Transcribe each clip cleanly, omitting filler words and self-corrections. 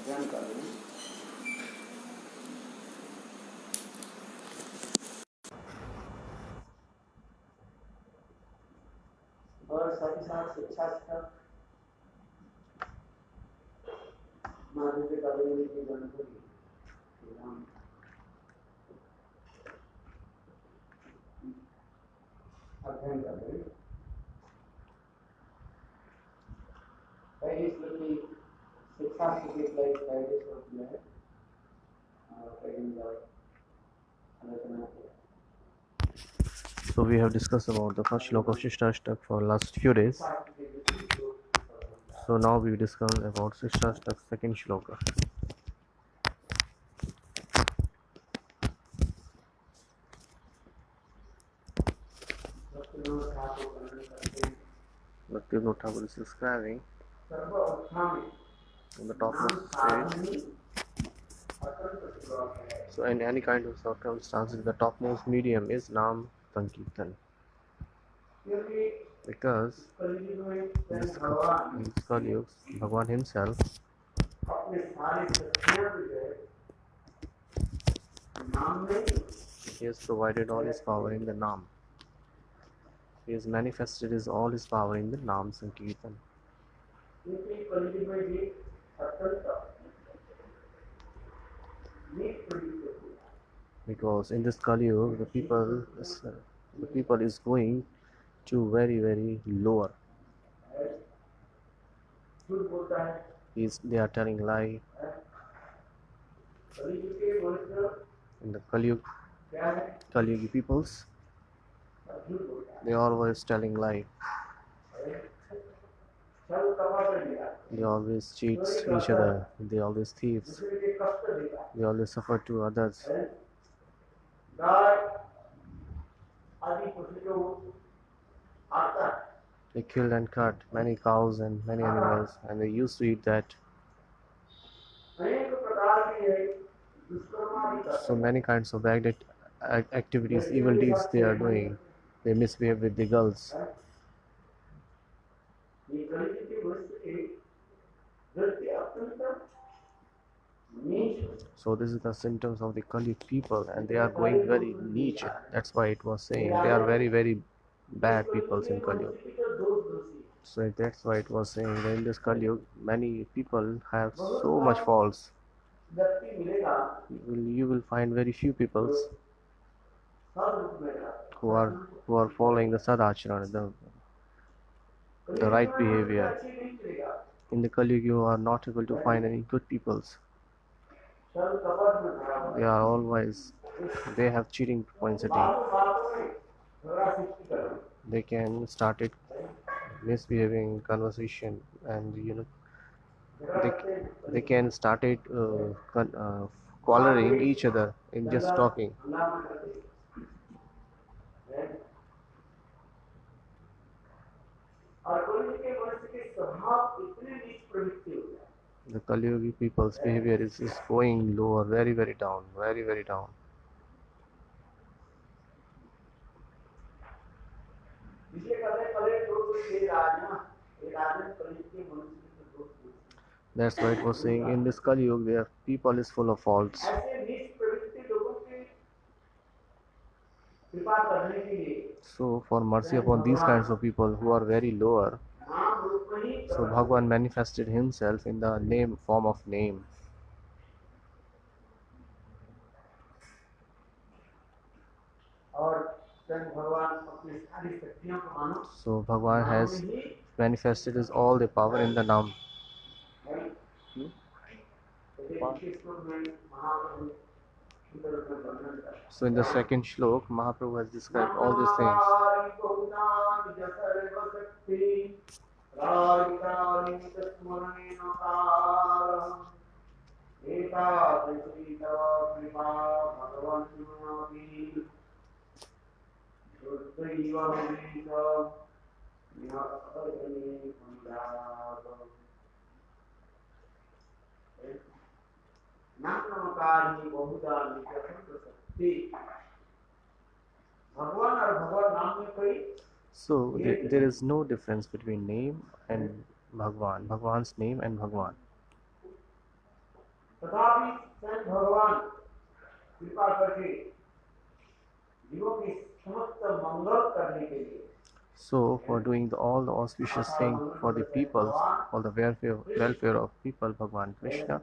अध्ययन कर रहे हैं। और साथ ही साथ शिक्षा माध्यमिक अध्ययन की जानकारी अध्ययन कर रहे हैं। पहली स्थिति शिक्षा स्थिति लाइक पहले होती है आलोचना किया। So we have discussed about the first shloka of Shikshashtaka for last few days. So now we discuss about Shikshashtaka's second shloka. Bhaktivinoda Thakur is describing on the topmost stage. So in any kind of circumstances, the topmost medium is Nam Sankirtan. Because in this Kali Yuga, Bhagwan himself he has provided all his power in the Nam. He has manifested all his power in the Nam Sankirtan. Because in this Kali Yuga, the people is going to very, very lower. They are telling lie. In the Kali Yuga peoples, they always telling lie. They always cheat each other. They always thieves. They always suffer to others. They killed and cut many cows and many animals, and they used to eat that. So many kinds of bad activities, evil deeds they are doing. They misbehave with the girls. So this is the symptoms of the Kali people, and they are going very niche. That's why it was saying they are very, very bad people in Kali. So that's why it was saying that in this Kali, many people have so much faults. You will find very few people who are following the sadachara, the right behavior. In the Kali you are not able to find any good peoples. They are always, they have cheating propensity. They can start it misbehaving conversation, and they can start it collaring each other in just talking. The Kali Yugi people's behavior is going lower, very, very down, very, very down. That's why it was saying in this Kali Yuga, their people is full of faults. So for mercy upon these kinds of people who are very lower, so Bhagwan manifested himself in the form of name. So Bhagwan has manifested his all the power in the Nam. So in the second shlok, Mahaprabhu has described all these things. So there is no difference between name and Bhagwan, Bhagwan's name and Bhagwan. तथापि स्वयं भगवान कृपा करके जीवों की समस्त मंगल करने के लिए So, for doing all the auspicious thing for the people, for the welfare of people, Bhagwan Krishna,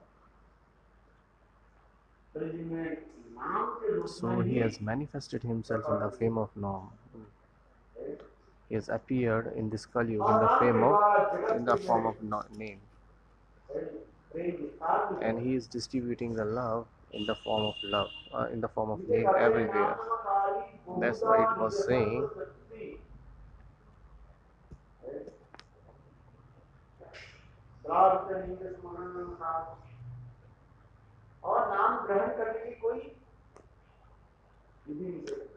so he has manifested himself in the fame of Nam. He has appeared in this Kali Yuga in the in the form of name, and he is distributing the love in the form of love, in the form of name everywhere. That's why it was saying.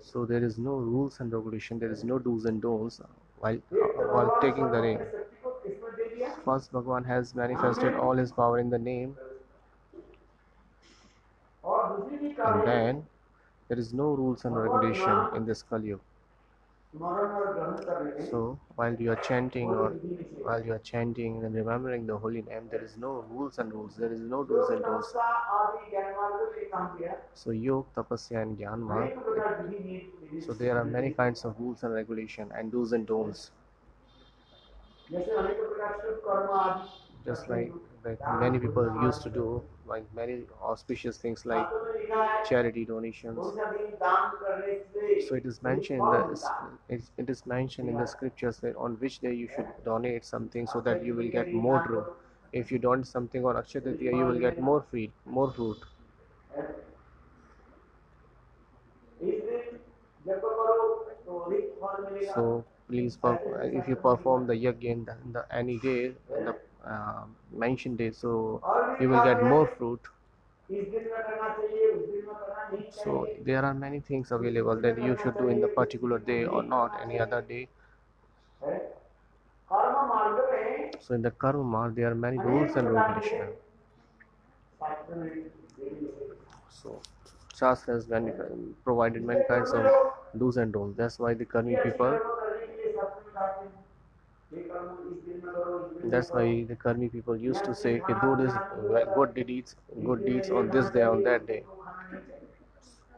So there is no rules and regulation, there is no do's and don'ts while taking the name. First, Bhagwan has manifested all his power in the name, and then there is no rules and regulation in this Kali Yuga. So while you are chanting and remembering the holy name, there is no rules and rules, there is no do's and don'ts. So yoga, tapasya and jnana marg. So there are many kinds of rules and regulation and do's and don'ts. Just like many people used to do, like many auspicious things like charity donations. So it is mentioned in the scriptures that on which day you should donate something so that you will get more true. If you donate something on Akshaya Tritiya, you will get more fruit. So please, if you perform the yajna in any day, in the mentioned day, so you will get more fruit. So there are many things available that you should do in the particular day or not any other day. So in the karma marg there are many rules and regulations. So Shastra has provided many kinds of do's and don'ts. That's why the Karmi people. That's why the Karmi people used to say, "Do this good deeds on this day, on that day."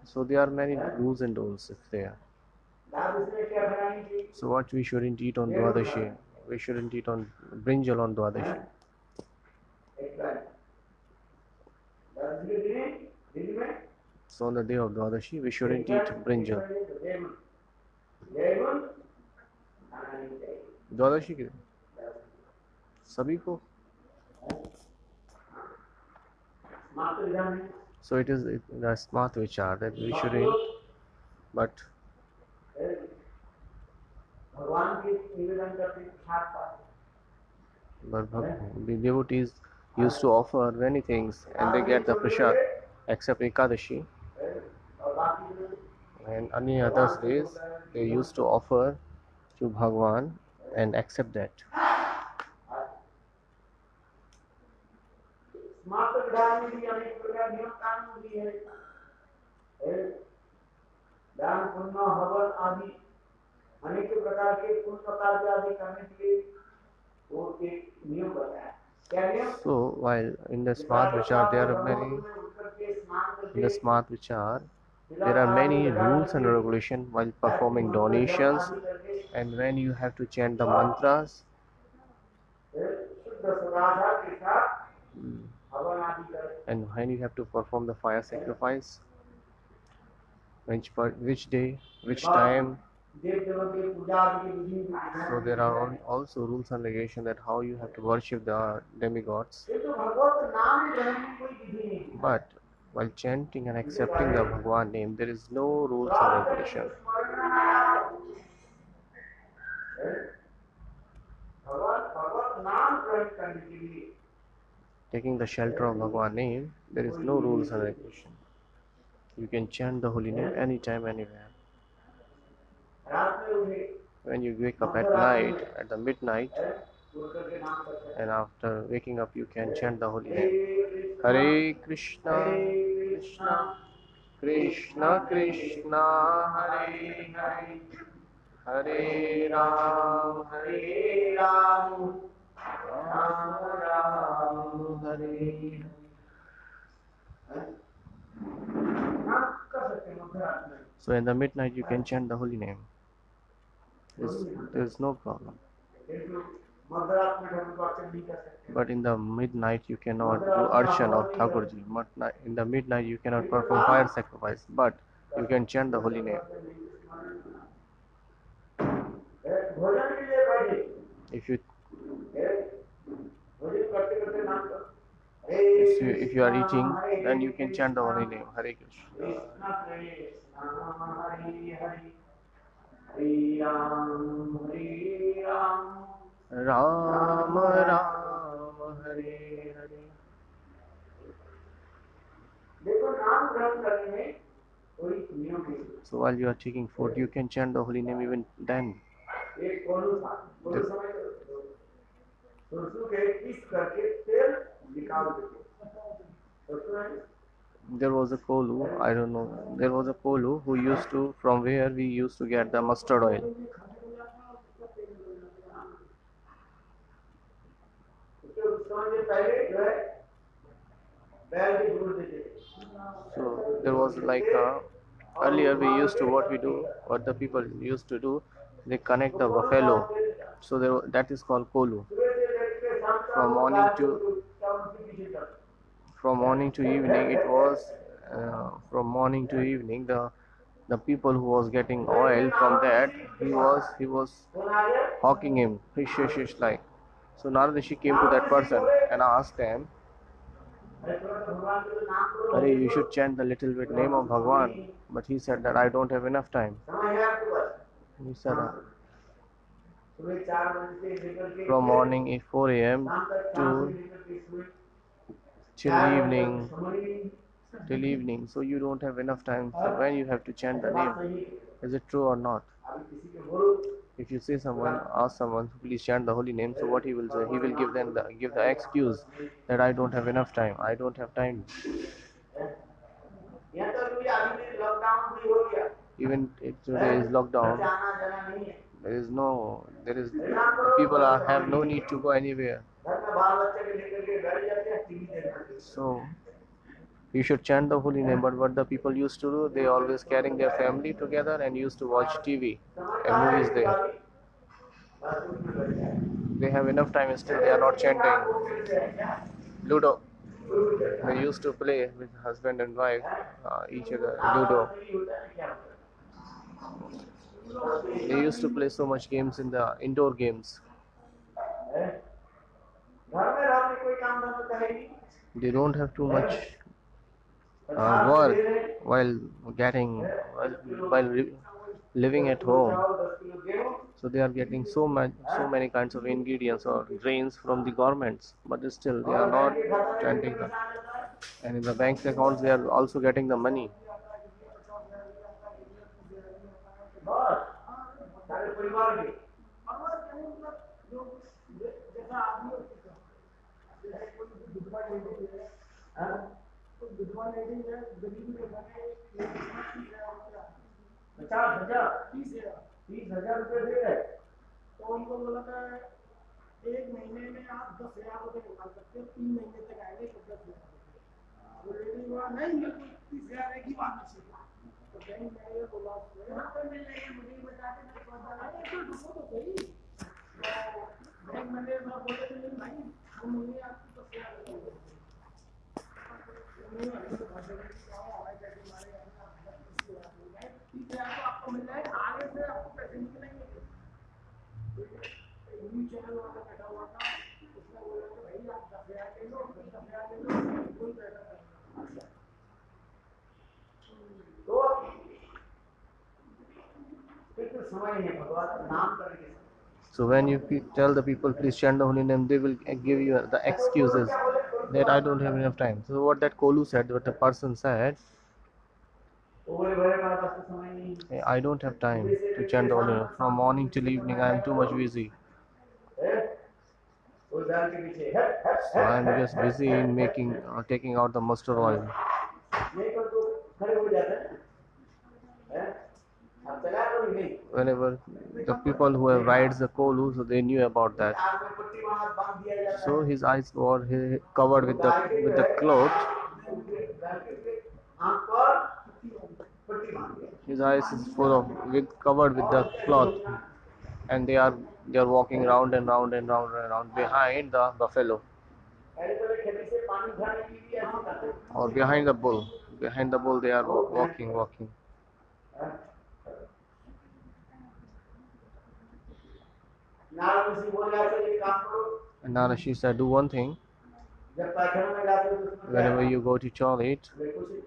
So there are many do's and don'ts there. So what we shouldn't eat on Dwadashi? We shouldn't eat on brinjal on Dwadashi. So on the day of Dwadashi, we shouldn't eat brinjal. द्वादशी के सभी को. So it is the smart vichar that we should eat, but the devotees used to offer many things and they get the prasad except Ekadashi, and any other days they used to offer to Bhagwan and accept that. So while in the smart vichar there are many rules and regulations while performing donations, and when you have to chant the mantras, and when you have to perform the fire sacrifice, which day, which time. So there are also rules and regulations that how you have to worship the demigods. But while chanting and accepting the Bhagwan name, there is no rules and regulations. Taking the shelter of Bhagwan name, there is no rules and regulations. You can chant the holy name anytime, anywhere. When you wake up at night, at the midnight, and after waking up you can chant the holy name. Hare Krishna, Krishna Krishna Krishna, Hare Hare, Hare Ram, Ram Ram, Hare. नाम कर सकते हैं मध्यरात में। So in the midnight you can chant the holy name. There's no problem. किंतु मध्यरात में ठाकुर को अर्चन नहीं कर सकते। But in the midnight you cannot do Arshan of Thakurji. In the midnight you cannot perform fire sacrifice, but you can chant the holy name. भोजन के लिए बैठे, If you भोजन करते करते नाम करो। if you are eating, then you can chant the holy name. Hare Krishna. Ram Ram Hare Hare. देखो नाम ग्रहण करने में कोई नियम नहीं। So while you are taking food, you can chant the holy name even then. एक कोलू था, कोलू समय सरसों के पीस करके तेल निकाल देते। सरसों है There was a Kolu, I don't know, there was a Kolu who used to, from where we used to get the mustard oil. So there was like earlier we used to what the people used to do, they connect the buffalo. So that is called Kolu. From morning to evening it was from morning to evening the people who was getting oil from that he was hawking him hish like. So Narada Rishi came to that person and asked him, Hare, you should chant the little bit name of Bhagwan. But he said that I don't have enough time. He said from morning at 4 a.m. to till evening, so you don't have enough time. So when you have to chant the name, is it true or not? If you say ask someone to please chant the holy name, so what he will say? He will give the excuse that I don't have enough time. I don't have time. Even if today is lockdown, have no need to go anywhere. So you should chant the holy name. But what the people used to do, they always carrying their family together and used to watch TV and movies there. They have enough time, still they are not chanting. Ludo. They used to play with husband and wife, each other, Ludo. They used to play so much games in the indoor games. They don't have too much work while living at home. So they are getting so many kinds of ingredients or grains from the governments, but still they are not chanting them. And in the bank accounts they are also getting the money. ₹30,000 दे रहे तो उनको बोला था 1 महीने में आप 10,000 रुपये निकाल सकते हो, 3 महीने तक आएंगे तो 10,000 तो लेडी बोला नहीं मेरे को 30,000 एक ही बात से तो बैंक मैनेजर बोला यहाँ पर मिल रही है मुझे बता के मैं तो सही बैंक मैनेजर बोले थे नहीं भाई वो महीने आपको 10,000 आपको मिल जाएगा आगे से आपको पैसे निकलेंगे। चैनल वाला बैठा हुआ था उसने बोला कि भाई आप 10,000 ले लो 10,000 ले लो कोई पैसा नहीं। तो समय है भगवान का नाम करके। So when you tell the people please chant the holy name, they will give you the excuses that I don't have enough time. So what that Kolu said, what the person said, I don't have time to chant the holy name. From morning till evening I am too much busy. So I am just busy in taking out the mustard oil. Whenever the people who have rides the Kolu, so they knew about that. So his eyes were covered with the cloth, करके उसके आंख पर पट्टी बांध दिया। His eyes is full of covered with the cloth, and they are walking round and round and round and round behind the buffalo पहले खेती से पानी उठाने के लिए ऐसे करते थे। or behind the bull. Behind the bull they are walking. Narad ऋषि बोले ऐसे एक काम करो, And Narashi said, do one thing. जब पैखाना में जाते हो तो उसमें Whenever you go to toilet, कुछ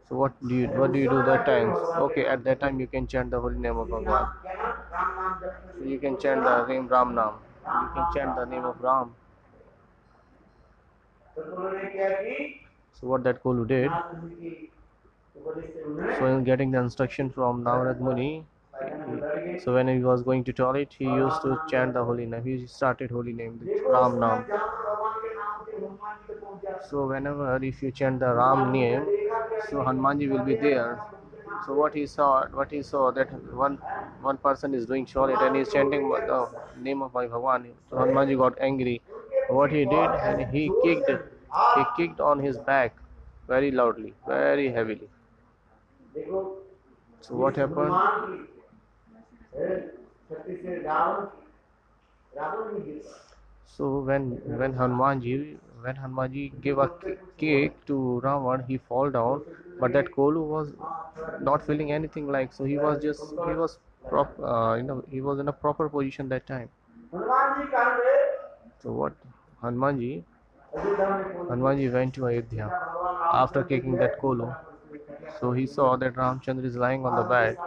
so what do you do that time? Okay, at that time you can chant the holy name of Bhagwan. क्या नाम, राम नाम जपने So you can chant the name Ram Nam. You can chant the name of Ram. तो उन्होंने क्या की, So what that Kolu did, Narad ऋषि की उपदेश से उन्होंने so in getting the instruction from Navrad Muni, so when he was going to toilet, he used to chant the holy name. He started holy name, the Ram Nam. भगवान के नाम से हनुमान जी तक पहुंच जाते। So whenever if you chant the Ram name, so Hanumanji will be there. So what he saw that one person is doing toilet and he is chanting the name of my Bhagwan. So Hanumanji got angry. What he did, and he kicked on his back very loudly, very heavily. देखो So what happened? Hanuman की शक्ति से रावण नहीं गिर पाया। So when Hanumanji gave a kick to Ravan, he fall down, but that Kolu was not feeling anything like. So he was he was in a proper position that time. Hanuman ji कहाँ गए? So what Hanumanji Ayodhya में पहुंचे। Hanumanji went to Ayodhya भगवान Ram after kicking that Kolu. So he saw that Ramchandra is lying on the bed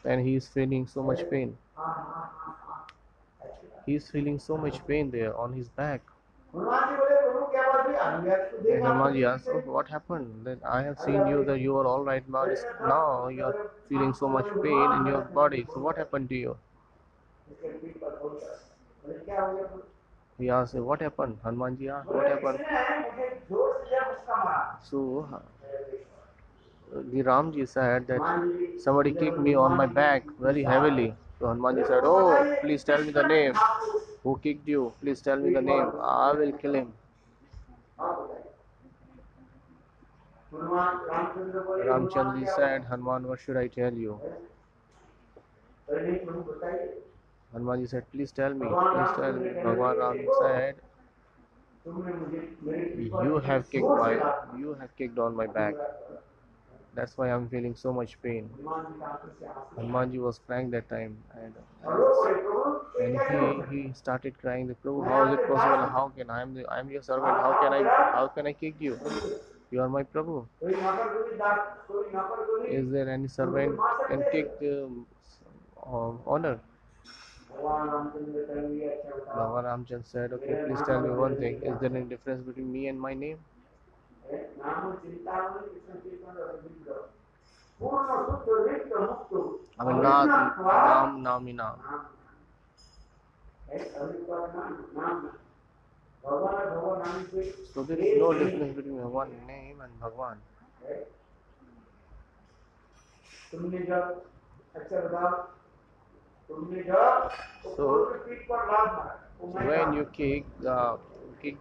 and he is feeling so much pain. He is feeling so much pain there on his back. Hanuman ji बोले प्रभु क्या बात हुई? हमने आपको Then देखा। Hanumanji asked, oh, what happened? Then I have seen you that you are all right, but now you are feeling so much pain in your body. So what happened to you? इसके पीठ पर बोलता है, बोले क्या हो गया? He asked, what happened? Hanumanji asked, what happened? किसने मुझे जोर से जब उसका मारा। So the Ramji said that somebody kicked me on my back very heavily. So Hanumanji said, oh, please tell me the name. Who kicked you? Please tell me the name. I will kill him. Hanuman Ramchandra बोले, Ramchandra said, Hanuman, what should I tell you? अरे नहीं प्रभु बताइए। Hanumanji said, please tell me. Bhagwan Ram said, तुमने मुझे मेरे पीठ पर you have जोर से मारा। kicked on my back. That's why I'm feeling so much pain. Hanuman ji की आंखों से आंसू Hanumanji was crying that time, और रो पड़े, प्रभु ये क्या क्यों? and he started crying. The Prabhu, how is it possible? How can I'm your servant? How can I kick you? You are my Prabhu. कोई नौकर को भी दास, कोई नौकर को भी Is there any servant can kick honor? भगवान रामचंद्र ने कहा, ये अच्छा बताओ। Bhagavan Ramchandra said, okay, please tell me one thing. Is there any difference between me and my name? नाम चिंतामणि कृष्ण चेतन रघुवीर दो। पूर्ण शुद्ध नित्य मुक्त Amarnath Nam Nami Nam. So there is no difference between one name and Bhagwan. तुमने जब अच्छा बताओ, तुमने जब So पीठ पर लात मारा, when you kick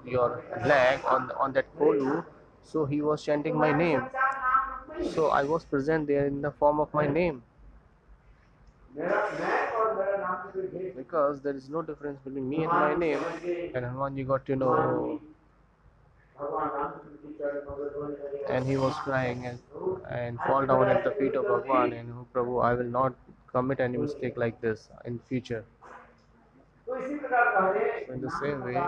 your leg on that Kolu, so he was chanting my name. So I was present there in the form of my name. Because there is no difference between me and my name. And Hanumanji got to know, and he was crying and fall down at the feet of Bhagwan, and oh, Prabhu, I will not commit any mistake like this in future. So in the same way,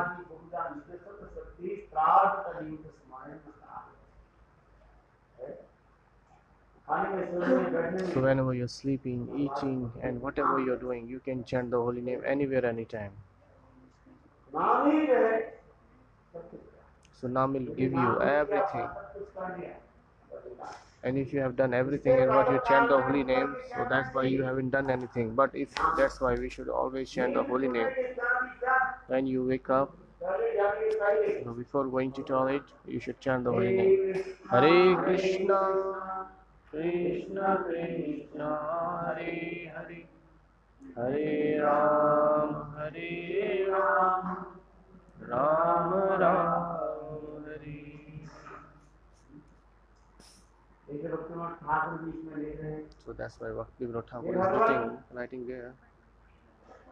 so whenever you're sleeping, eating, and whatever you're doing, you can chant the holy name anywhere, anytime. So Nam will give you everything. And if you have done everything and what you chant the holy name, so that's why you haven't done anything. But if that's why we should always chant the holy name. When you wake up, before going to toilet, you should chant the holy name. Hare Krishna, Krishna Krishna, Hare Hare, Hare Ram, Hare Ram, Ram Ram, Hare. जैसे भक्तिनाथ ठाकुर जी इसमें लिख रहे हैं, So that's why Bhakti Vinod Thakur is writing there.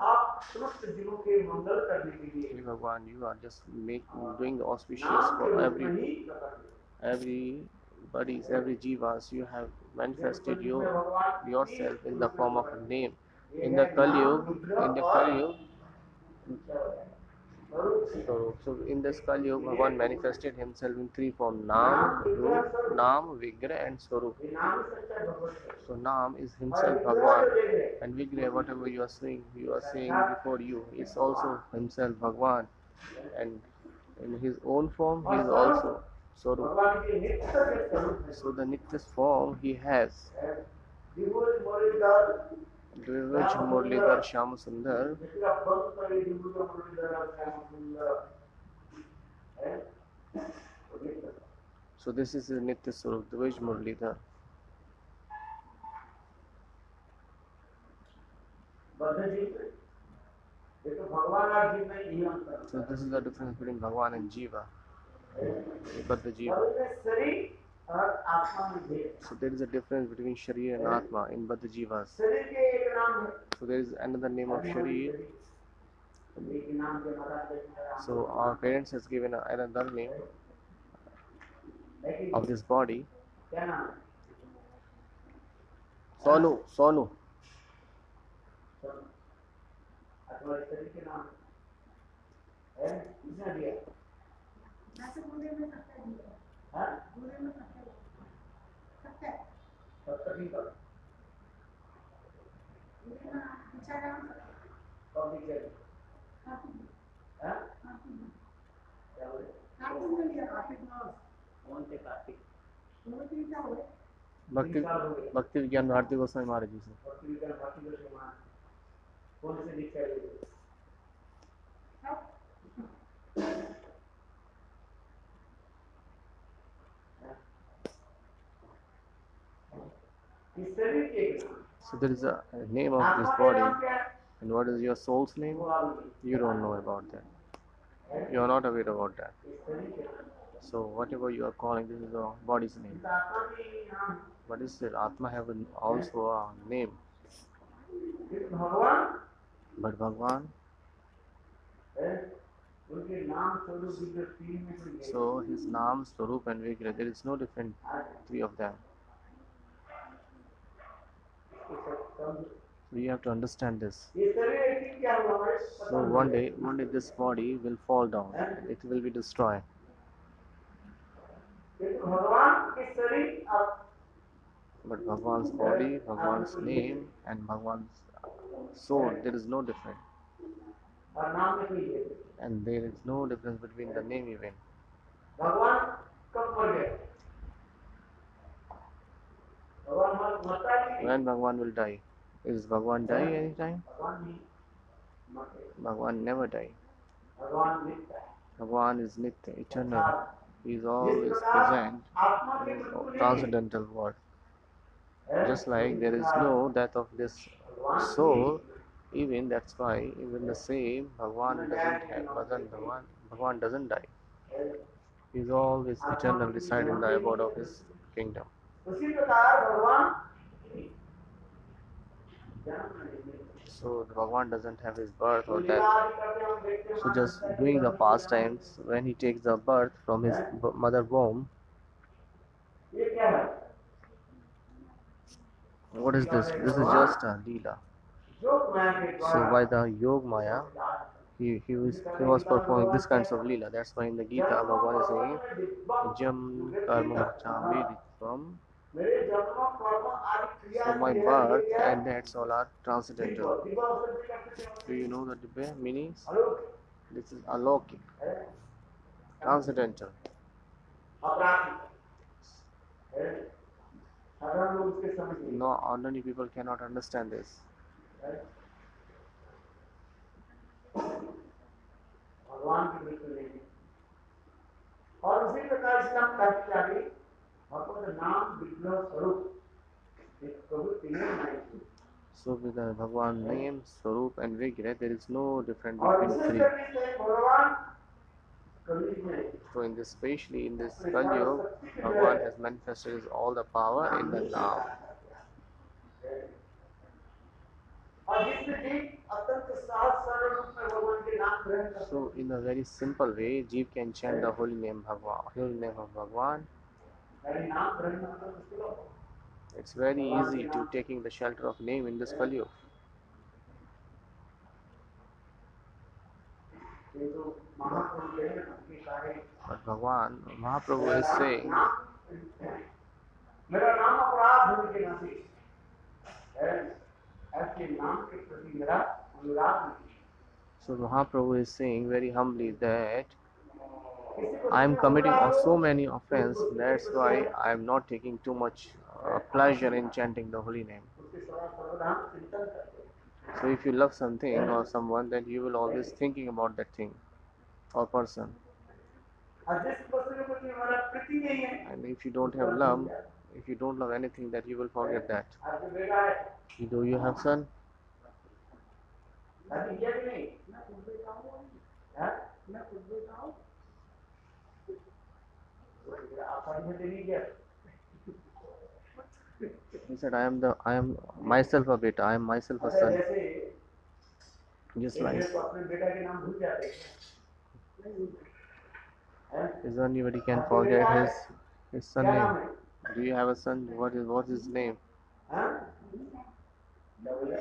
आप समस्त जीवों के मंगल करने के लिए Hey Bhagwan, you are just doing the auspicious नाम के for रूप में ही प्रकट हुए। every jivas. You have manifested yourself in the form of a name. In the Kali Yuga, so in this Kali Yuga, Bhagwan manifested himself in three forms: Naam, Roop, Naam, Vigraha, and Swarup. ये नाम ही सच्चा भगवत है। So Naam is himself Bhagwan, and Vigraha, whatever you are saying before you, is also himself Bhagwan, and in his own form he is also Swarup. भगवान के नित्य के स्वरूप है। So the Nityas form he has. Divya Muralidhar Dvivaj Murlidhar Shyam Sundar. जिसका भक्त करे दिव्य मुरलीधर श्याम सुंदर है, वो नित्य। So this is his Nitya Swarup, Dvivaj Murlidhar. बद्ध जीव में, ये तो भगवान और जीव में यही अंतर है। So this is the difference between Bhagwan and Jiva. But the Jiva. और इसमें शरीर और आत्मा में भेद है। So there is a difference between Sharir and Atma in Badha Jivas. शरीर के एक नाम है, So there is another name of Sharir. एक नाम के महाराज के So our parents has given another name of this body. क्या नाम है? Sonu. अथवा शरीर के नाम है, किसने दिया? हाँ? सत्य ठीक है। कब लिखे? हाँ? क्या बोले? कौन से Kartik? Bhakti Vigyan Bharati Goswami Maharaj ji se. भक्ति विज्ञान भारती के समान कौन से दीक्षा लिए? इस शरीर के एक नाम। So there is a name of this आत्मा का body. नाम क्या है? And what is your soul's name? वो आप You don't know about that. You are not aware about that. इस शरीर के नाम। So whatever you are calling, this is your body's name. इस आत्मा के नाम But still, Atma have also a name. इस भगवान But Bhagwan, है, उनके नाम स्वरूप दिव्य तीन में कोई भेद so his Naam, Swarup and Vigraha, there is no different three of them. नहीं। We have to understand this. ये शरीर एक दिन क्या हुआ हमारे So पता one नहीं। day this body will fall down. It will be destroyed. लेकिन भगवान के शरीर अब But Bhagwan's body, Bhagwan's name and Bhagwan's soul, there is no difference. और नाम में कोई भेद नहीं। And there is no difference between the name even. भगवान कब मर गए? भगवान मरता ही नहीं। When Bhagwan will die? Is Bhagwan die anytime? भगवान नहीं मरते। Bhagwan never die. भगवान नित्य है। Bhagwan is Nitya, eternal. He is always present आत्मा के in बिल्कुल the नहीं transcendental world. है। Just like there is no death of this soul, even that's why even the same Bhagwan doesn't die. He is always eternal, reside in the abode of his kingdom. उसी प्रकार भगवान जन्म नहीं लेते। So the Bhagwan doesn't have his birth or death. लीला आदि करते हम देखते हैं। So just doing the pastimes when he takes the birth from his mother womb. ये क्या है? What is this? This is just a Leela. योग माया के So द्वारा by the Yog Maya, he was performing this kinds of Leela. That's why in the Gita, Bhagwan is saying, Jam karma from. मेरे जन्म कर्म आदि क्रिया So my birth and deaths all are transcendental. Do you know the meanings? This is alokik, transcendental. साधारण लोग उसके समझ नहीं। No, ordinary people cannot understand this. भगवान की बिल्कुल नहीं। और उसी प्रकार से हम कहते जाएंगे भगवान नाम विग्रह स्वरूप एक प्रभु तीनों नहीं। So with the Bhagwan name, Swarup and Vigraha, there is no difference और between विशेष three. करके से भगवान कलयुग में So in this, especially in this Kali Yuga, Bhagwan has manifested his all the power in the Naam. और जिसमें जीव अत्यंत सहज सरल रूप में भगवान के नाम ग्रहण करते So in a very simple way, Jeev can chant the holy name Bhagwan, holy name of Bhagwan. हैं नाम ग्रहण करना मुश्किल हो It's very easy to taking the shelter of name in this Kali Yuga. ये तो महाप्रभु के हैं उनके सारे But Bhagwan, Mahaprabhu is saying, मेरा नाम अपराध होने के नाते है ऐसे नाम के प्रति मेरा अनुराग नहीं so Mahaprabhu is saying very humbly that I am committing so many offenses, that's why I am not taking too much pleasure in chanting the holy name. उसके सदा सर्वदा हम चिंतन करते हैं So if you love something or someone, then you will always thinking about that thing or person. और जिस वस्तु के प्रति हमारा प्रीति नहीं है And if you don't have love, if you don't love anything, that you will forget that. आपके बेटा है Do you have son? शादी किया कि नहीं मैं खुद बेटा हूँ हैं? मैं खुद बेटा हूँ आप शादी में नहीं किया He said, I am myself a beta. I am myself a अच्छा son. जैसे Just एक like, तो अपने बेटा के नाम भूल जाते हैं हैं? is anybody can forget his son क्या नाम name? है Do you have a son? What is his name? हैं? क्या बोले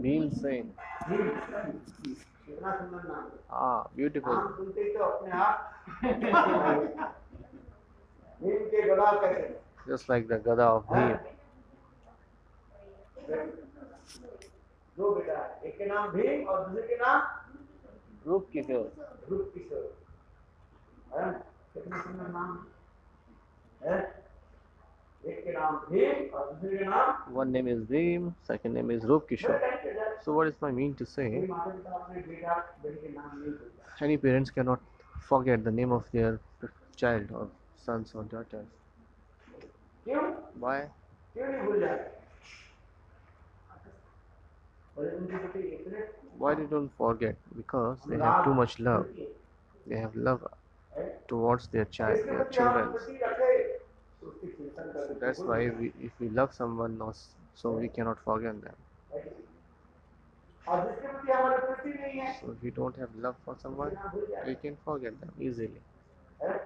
Bhim Singh. कितना सुंदर नाम है Ah, beautiful. नाम सुनते ही तो अपने आप नीम के गला कहते हैं Just like the Gada of Bhim. दो बेटा है एक के नाम भीम और दूसरे के नाम Rup Kishore. ध्रुव किशोर हैं? कितना सुंदर नाम है एक के नाम भीम और दूसरे के नाम One name is Bhim, second name is Rup Kishore. So what is my mean to कोई say? माता पिता अपने बेटा बेटी के नाम नहीं भूलता Any parents cannot forget the name of their child or sons or daughters. क्यों Why? क्यों नहीं भूल जाते और उनके प्रति इतने Why they don't forget? Because they have too much love. They have love towards their child, इसके their प्रति हम children. प्रति रखे तो उसकी चिंतन So करके that's why if we love someone, so we cannot forget them. और जिसके प्रति हमारे प्रति नहीं है So if we don't have love for someone, ना भूल जाते we can forget them easily. हैं?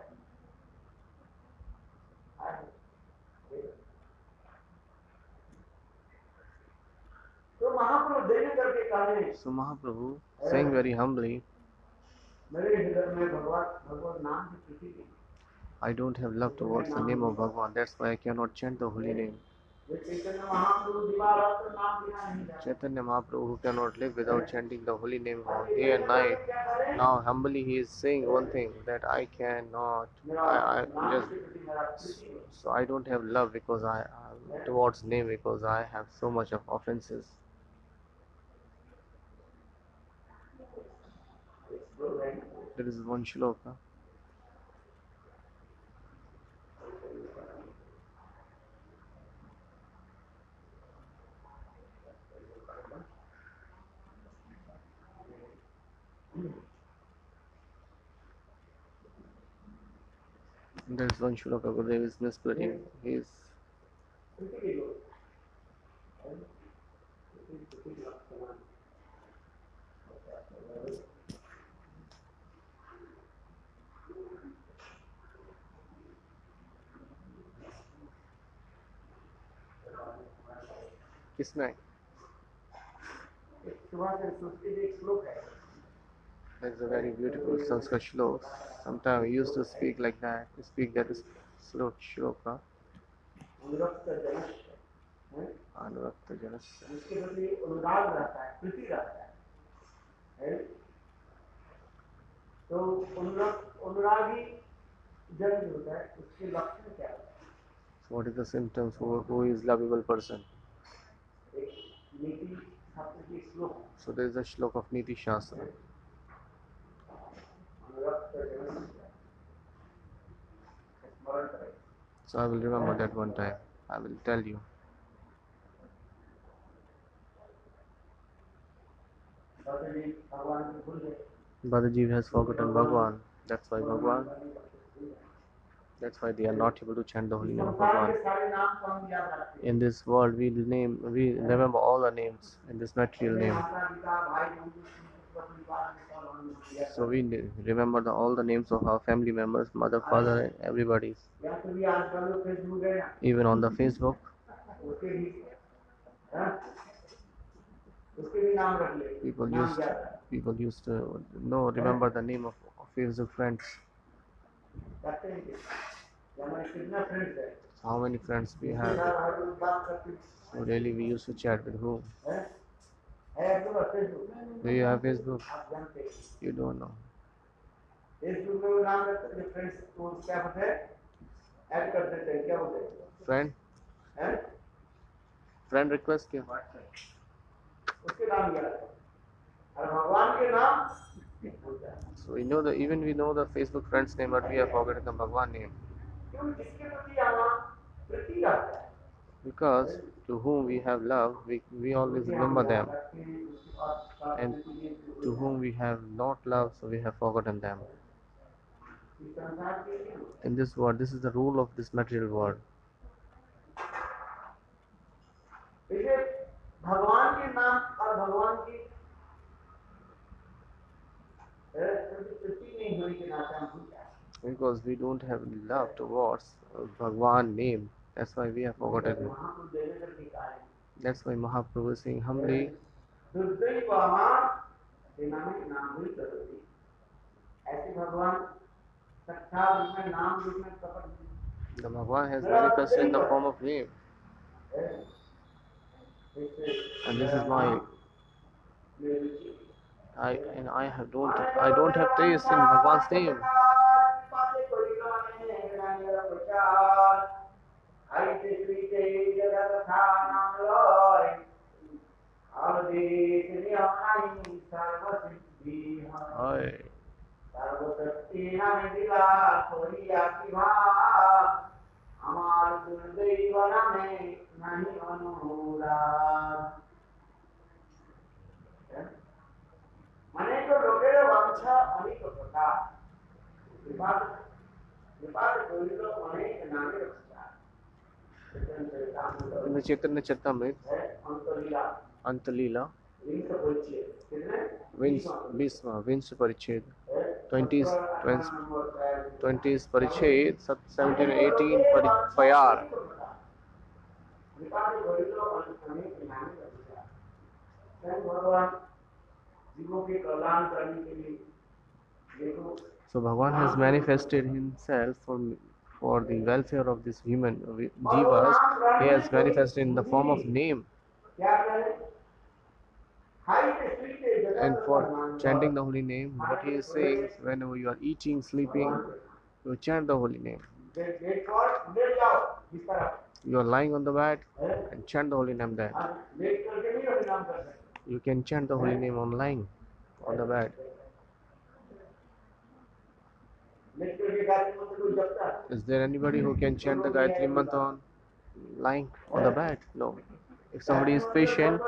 तो महाप्रभु देने करके कहा So Mahaprabhu, saying very humbly, मेरे हृदय में भगवान नाम की प्रीति नहीं I don't have love towards the name of Bhagwan. That's why I cannot chant the holy name. ये चैतन्य महाप्रभु दिवारात्र नाम बिना नहीं जाते Chaitanya Mahaprabhu, who cannot live without chanting the holy name day and night. Now humbly he is saying one thing, that I cannot, I नाम के just, प्रति मेरा प्रीति नहीं so I don't have love because I towards name, because I have so much of offenses. There is one shloka. There is one shloka, Gurudev is misquoting. He is प्रीति की लोग प्रीति का समान किसमें? सुभाष संस्कृत एक श्लोक है That's a very beautiful Sanskrit shloka. Sometimes we used to speak like that. We speak that is shloka. अनुरक्त जनस्य हैं? Anurakta Janasya. जिसके प्रति अनुराग रहता है प्रीति रहता है तो अनुरागी जन जो होता है उसके लक्षण क्या होता So what is the symptoms for who is lovable person? है एक नीति शास्त्र की श्लोक So there is a shloka of Niti Shastra. अनुरक्त जनस्य स्मरण करें So I will remember that one time. I will tell you. भगवान को भूल गए Badajiv has forgotten Bhagwan. That's why Bhagwan. That's why they are not able to chant the holy name of संसार Bhagwan. के सारे नाम को हम याद रखते हैं। In this world, we remember all the names in this material अपने name. माता पिता भाई बंधु परिवार में सब हम याद So we remember all the names of our family members, mother, father, everybody. या तो भी आजकल लोग फेसबुक है ना, Even on the Facebook, उसके भी हाँ? उसके भी नाम रख ले, people नाम used याद रख। people used to remember the name of Facebook friends. करते हैं कि हमारे कितना फ्रेंड्स है, How many friends we जिसके have? साथ हर रोज बात करते हैं, So really, we used to chat with whom? है आपके पास Facebook? Do you have Facebook? आप जानते हैं You don't know. फेसबुक में वो नाम रखते हैं, फ्रेंड्स को क्या बोलते हैं, ऐड कर देते हैं, क्या बोलते हैं, हैं? Friend request क्या? उसके नाम याद है, और भगवान के नाम नहीं भूलता है। So we know the Facebook friend's name, but we have forgotten the Bhagwan name. क्यों? जिसके प्रति हमारा प्रीति रहता है, Because to whom we have love, we always remember them. And to whom we have not love, so we have forgotten them. इस संसार के लिए In this world, this is the rule of this material world. इसे भगवान के नाम और भगवान की प्रीति नहीं होने के नाते हम भूल जाते हैं। Because we don't have love towards Bhagwan name, that's why we have forgotten him. महाप्रभु देवेंद्र की कहा That's why Mahaprabhu is saying humbly, दुर्दैवान सेनानी नाम भी करोति। ऐसे भगवान सच्चा रूप में नाम रूप में प्रकट the Bhagwan has manifested in the form of name. And this is why I don't have taste in Bhagwan's name. Aye. আমার দুর্দৈব নামে নাহি অনুরাগ। अनेक लोकेर वांछा अनेक प्रकार विपाक कोई लोग अनेक नामे रखता In the Chaitanya Charitamrita, है अंतलीला Antalila, लिंक परिचय कितने Bhisma, Vinsh Pariched, 20th Pariched, 17 and 18 Payar. विपाक कोई लोग अनेक नामे रखता है। भगवान जीवों के कल्याण करने के लिए देखो। So Bhagwan has manifested himself for the welfare of this human jivas. He has manifested in the form of name. क्या करें? And for chanting the holy name, what he is saying is whenever you are eating, sleeping, you chant the holy name. You are lying on the bed and chant the holy name there. You can chant the holy name on lying on the bed. Is there anybody who can chant the Gayatri Mantra on lying on the bed? No. If somebody is patient,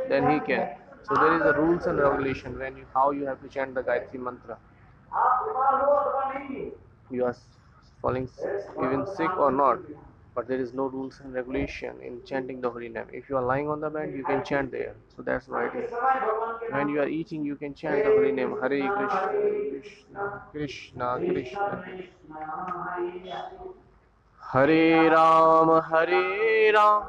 then he can. So there is a rules and regulation how you have to chant the Gayatri Mantra. You are falling even sick or not, but there is no rules and regulation in chanting the holy name. If you are lying on the bed, you can chant there. So that's why it is. When you are eating, you can chant the holy name. Hare Krishna, Krishna, Krishna, Krishna. Hare Ram, Hare Ram.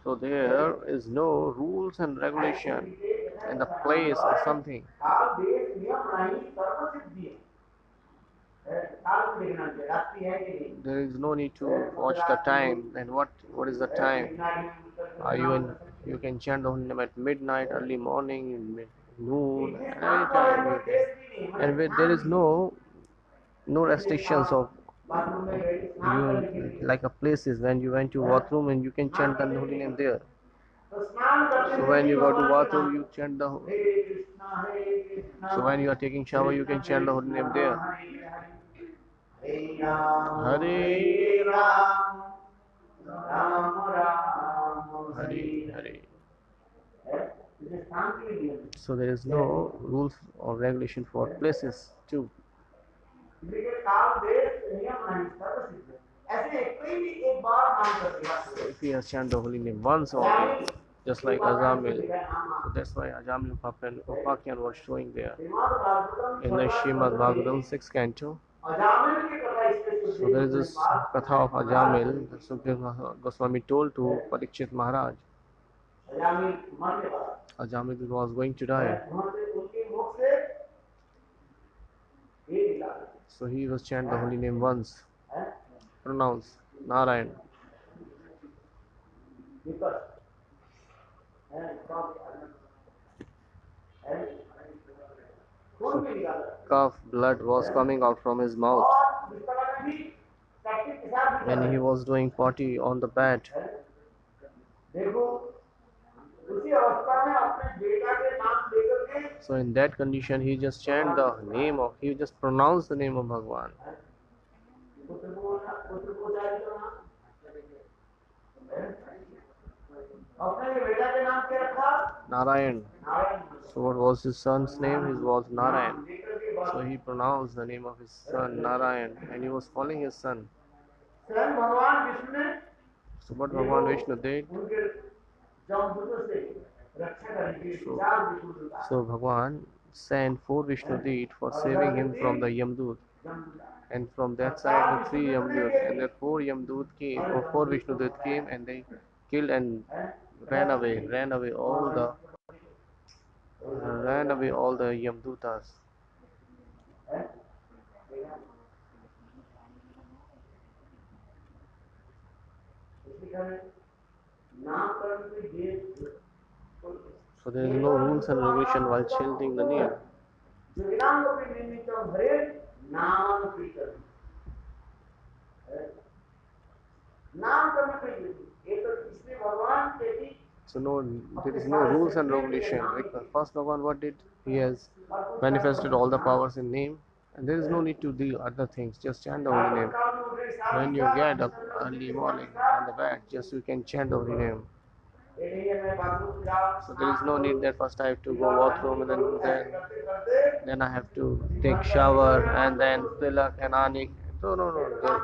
So there is no rules and regulation in the place or something. There is no need to watch the time. And what is the time? You can chant the holy name at midnight, early morning, noon, any time you can. And there is no restrictions of you like a places when you went to bathroom and you can chant the holy name there. So when you go to bathroom, you chant the. So when you are taking shower, you can chant the holy name there. Hare Ram, Ram Ram, Hare Hare. इसे स्थान के लिए नियम है। So there is no rules or regulation for places too. इसलिए काल देश नियम नहीं सर्वसिद्ध है। ऐसे कोई भी एक बार नाम कर दिया So if he has chanted the holy name once only, just like Azamil, so that's why Azamil Upakhyan was showing there Shrimad Bhagavatam in the Srimad Bhagavatam 6th canto. Ajamil की कथा इसके So there is this katha of Ajamil that Sukadeva Goswami told to Parikshit Maharaj. Ajamil मरने वाला Ajamil was going to die. वहां से उनके मुख से ये निकला So he was chanting the holy name once, है pronounced Narayan. विकट है खून भी निकाला Cough, blood was coming out from his mouth और बिस्तर में भी टट्टी पेशाब भी when he was doing potty on the bed. देखो उसी अवस्था में अपने बेटा के नाम लेकर के So in that condition, he just chanted the name of, he just pronounced the name of Bhagwan. पुत्र को जारी करना अपने बेटा के नाम क्या रखा Narayan. Narayan So what was his son's name? His was Narayan. लेकर के बाद So he pronounced the name of his son Narayan, and he was calling his son. स्वयं भगवान विष्णु ने So what Bhagwan Vishnu did? उनके जमदूतों से रक्षा करने के लिए चार विष्णु का So Bhagwan sent 4 Vishnudit for saving him from the Yamdut. And from that side the 3 Yamdut, and the 4 Yamdut came, or 4 Vishnudit came, and they killed and ran away all the Yamdutas. नामकरण के लिए So there is no rules and regulation while chanting the name. विरांगों के निमित्तम हरे नाम कीर्तन नाम करने के लिए ये तो इसलिए भगवान के भी So no, there is no rules and regulation. Like first Bhagwan, what did he has manifested all the powers in name, and there is no need to do other things. Just chant the holy name. When you get up early morning on the bed, just you can chant the holy name. So there is no need that first I have to go bathroom and then I have to take shower and then tilak and anik. No,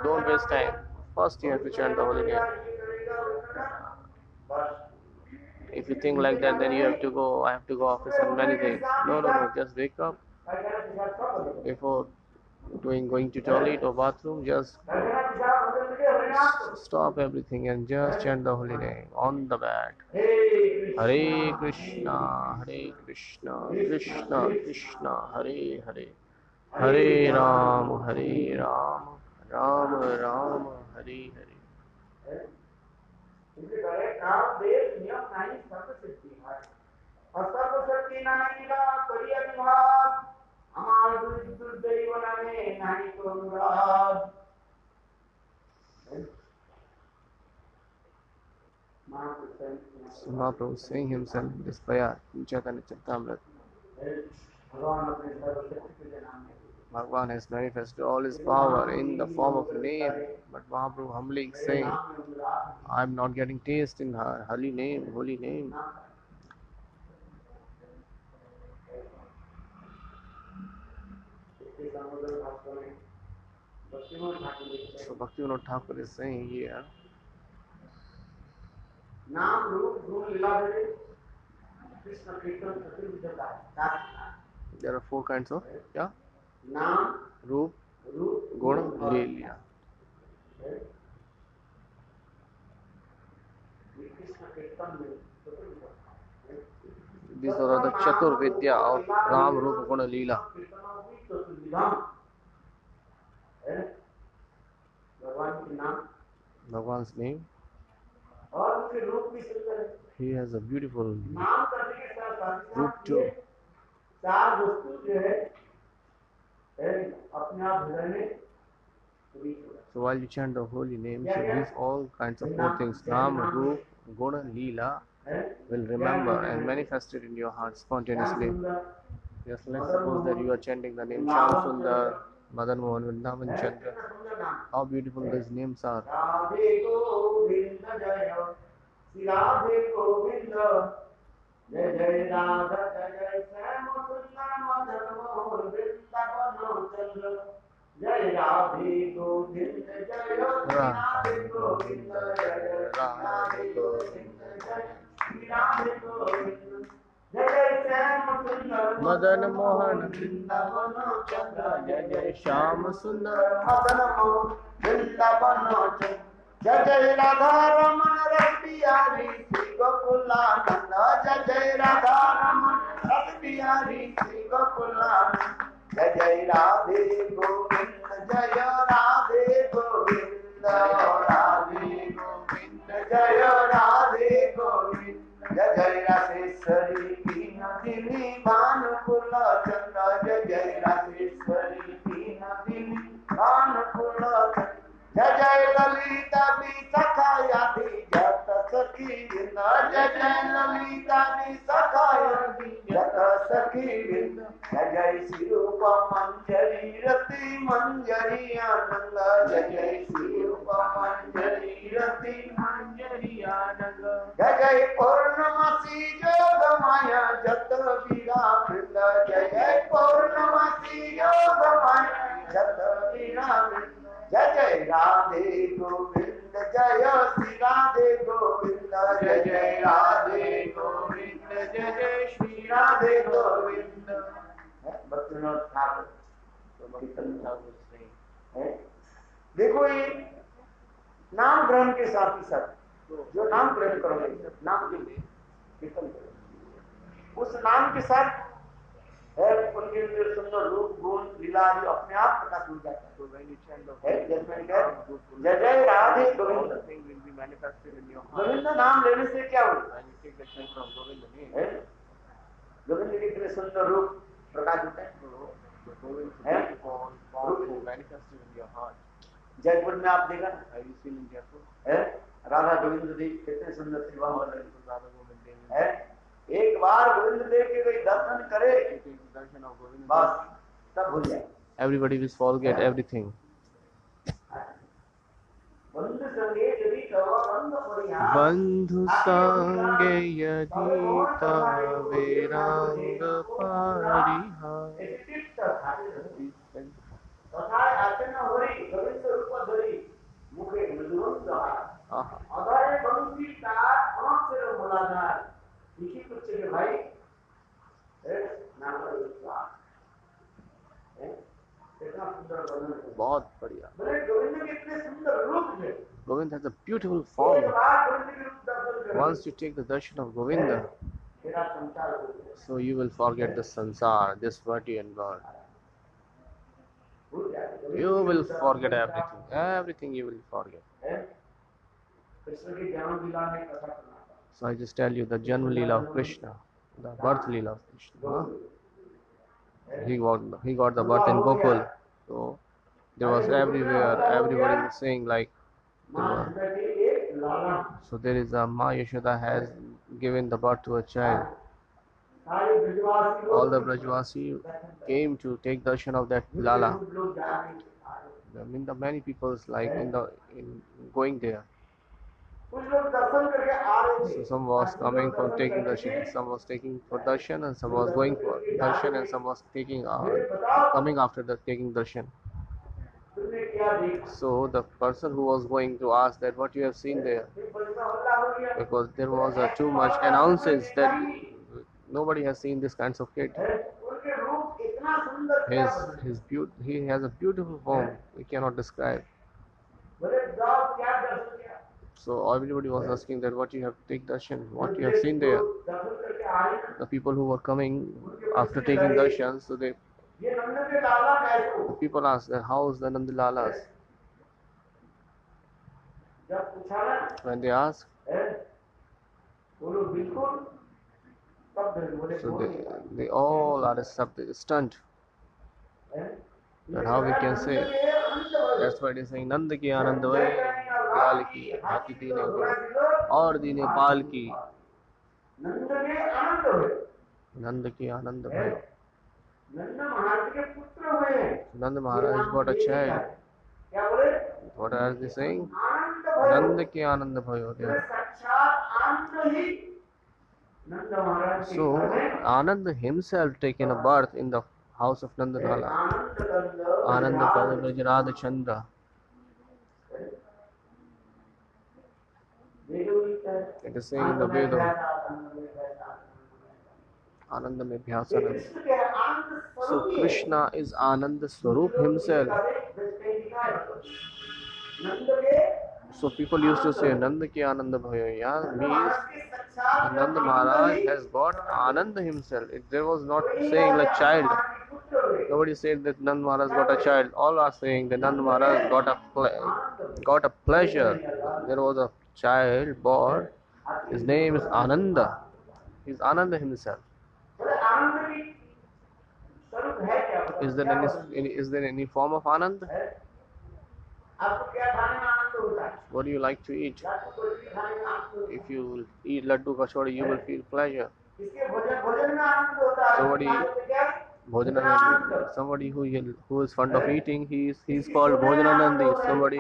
don't waste time. First you have to chant the holy name. If you think like that, then you have to go. I have to go office and many things. No. Just wake up before going to toilet or bathroom. Just stop everything and just chant the holy name on the bed. Hare Krishna, Krishna Krishna, Hare Hare, Hare Ram, Ram Ram, Hare Hare. इनके करे नाम देश नियम नहीं सर्वसिद्धि है और सर्वशक्ति नहीं का करिया विभाग हमारे दुर्दैव नामे नहीं तो अनुराग So Mahaprabhu saying himself this prayer in Chaitanya Charitamrita. भगवान अपने सर्वशक्ति के नाम में Bhagwan has manifested all his power in the form of a name, but Mahaprabhu humbly saying, I am not getting taste in her holy name, holy name. So Bhaktivinoda Thakur is saying here, नाम रूप गुण लीला भेद कृष्ण कीर्तन चतुर्विधता there are 4 kinds of नाम Roop, रूप Guna, Leela. Krishna कीर्तन में चतुर्विधता These are the Chatur Vidya of Ram, Rupa, Guna, Leela. भगवान के नाम Bhagwan's name. और उसके रूप भी सुंदर है He has a beautiful नाम करने के साथ साथ रूप too. चार वस्तु जो है अपने आप हृदय में So while you chant the holy name, so these all kinds of 4 things, Nam, Roop, Guna, Leela, will remember and manifest it in your heart spontaneously. Just let's suppose that you are chanting the name Shyam Sundar, Madan Mohan, Vrindavan Chandra. How beautiful these names are. Shri Radhe Govind जय जय राधा जय जय श्याम सुंदर मदन मोहन वृंदावन चंद्र जय राधे गोविंद जय राधे गोविंद जय राधे गोविंद जय श्री राधे गोविंद जय जय श्याम सुंदर मदन मोहन वृंदावन चंद्र जय जय श्याम सुंदर मदन मोहन वृंदावन चंद्र जय जय राधा रमण रस बिहारी श्री गोकुलानंद जय जय राधा रमण रस बिहारी श्री गोकुलानंद जय जय राधे गोविंद जय राधे गोविंद राधे गोविंद जय राधे गोविंद जय जय राधेश्वरी कीन दिनी भानुकुल चंद्र जय जय राधेश्वरी कीन दिनी भानुकुल चंद्र जय जय ललिता विशाखायादि जत सखी वृंद जय जय ललिता विशाखायादि जत सखी वृंद जय जय श्री रूप मंजरी रति मंजरी आनंद जय जय श्री रूप मंजरी रति मंजरी आनंद जय जय पूर्णमासी योगमाया जत वीरा वृंद जय जय पूर्णमासी योगमाया जत वीरा वृंद जय जय राधे गोविंद जय श्री राधे गोविंद जय जय राधे गोविंद जय जय श्री राधे गोविंद भक्तिनाथ ठाकुर देखो ये नाम ग्रहण के साथ ही साथ जो नाम ग्रहण करोगे नाम के लिए कीर्तन करोगे उस नाम के साथ है उनके लिए सुंदर रूप गुण लीला जो अपने आप प्रकाश हो जाता है जय जय राधे गोविंद गोविंद नाम लेने से क्या होगा गोविंद के लिए सुंदर रूप प्रकाश होता है जयपुर में आप देखा है राधा गोविंद देव कितने सुंदर सेवा हो रहे हैं एक बार गोविंद देव के कोई दर्शन करे बस सब भूल जाए everybody will forget everything बंधु संगे यदि तव रंग परिहार बंधु संगे यदि तवे रंग परिहार तथा आचरण हरि गोविंद रूप धरि मुखे मधुरम सहार अधारे बंसी तार अक्षर मूलाधार लिखी कुछ के भाई नाम विश्वास कितना सुंदर वर्णन है बहुत बढ़िया बोले गोविंद के इतने सुंदर रूप है Govind has a beautiful एक form बार गोविंद के रूप दर्शन करें once you take the darshan of Govinda तेरा संसार हो जाए so you will forget the sansar this worldly and God भूल जाए you will forget everything you will forget Krishna की जन्म लीला में कथा सुनाता so I just tell you the Janma Leela of Krishna the birth Leela of Krishna huh? he got the birth in Gokul so there was everywhere everybody was saying like so there is a Ma Yashoda has given the birth to a child all the Brajvasi came to take darshan of that Lala I mean the many people like in going there so some was coming for taking darshan some was taking for darshan and some was going for darshan and some was taking coming after the taking darshan so the person who was going to ask that what you have seen there because there was too much announces that nobody has seen this kinds of kid he has a beautiful form we cannot describe so everybody was asking that what you have take darshan what you have seen there the people who were coming after taking darshan so the people asked that how is the Nandalalas when they asked so they all are stunned that how we can say that's why they saying Nand ki Anand vai Lal ki Hati Dine aur Dine Pal ki Nand ki Anand bhai Nand Maharaj got a child what are they saying Nand ki Anand bhayo there आनंद ही नंद महाराज के So घर में Anand himself taken a birth in the house of Nandanala. आनंद कंद Ananda विराज Brajrada Chandra. वेदों में लिखा है, It is saying in the Veda, आनंद में Ananda mein ये Bhyasananda. कृष्ण के आनंद So स्वरूप ही है। Krishna is Ananda Swarup himself. नंद के So people used to say Nanda ki Ananda bhayo. Yeah, Nand means महाराज के साक्षात Nanda Anand Maharaj he has got Ananda himself. There was not वही saying like राजा child. महाराज के पुत्र हुए। Nobody said that Nanda Maharaj got a child. All are saying that Nanda Maharaj got a pleasure. There was a child born. His name is Ananda. He's Ananda himself. बोले आनंद की स्वरूप है क्या बताओ? Is there any form of Anand? है? आपको क्या खाने में आनंद होता है? What do you like to eat? आपको कुछ भी खाने में आनंद होता है? If you eat laddu kachori, you will feel pleasure. इसके भोजन में आनंद होता है। Somebody- खाने में क्या? Bhojananandi. Somebody who is fond of eating, he's called Bhojananandi. Somebody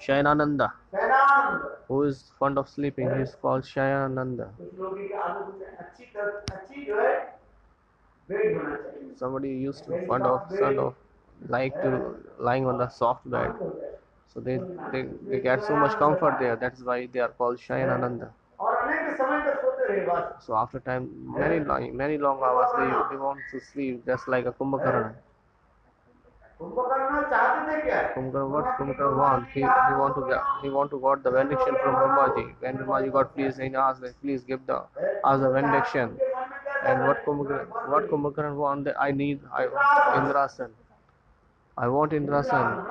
Shayanananda. शयनानंद। Who is fond of sleeping, he's called Shayananda. कुछ लोगों की आदत में अच्छी जो है बेड होना चाहिए। Somebody used to fond of like to lying on the soft bed. So they get so much comfort there. That's why they are called Shayanananda. और अनेक समय तक सोते रहे बस। So after time, many long hours, they want to sleep just like a Kumbhakarna. Kumbhakarna चाहते थे क्या? What Kumbhakarna want? He want to got the benediction from Brahmaji. When Brahmaji got pleased, he asked that please ask the benediction. And what Kumbhakarna want? That I Indrasan. I want Indrasan.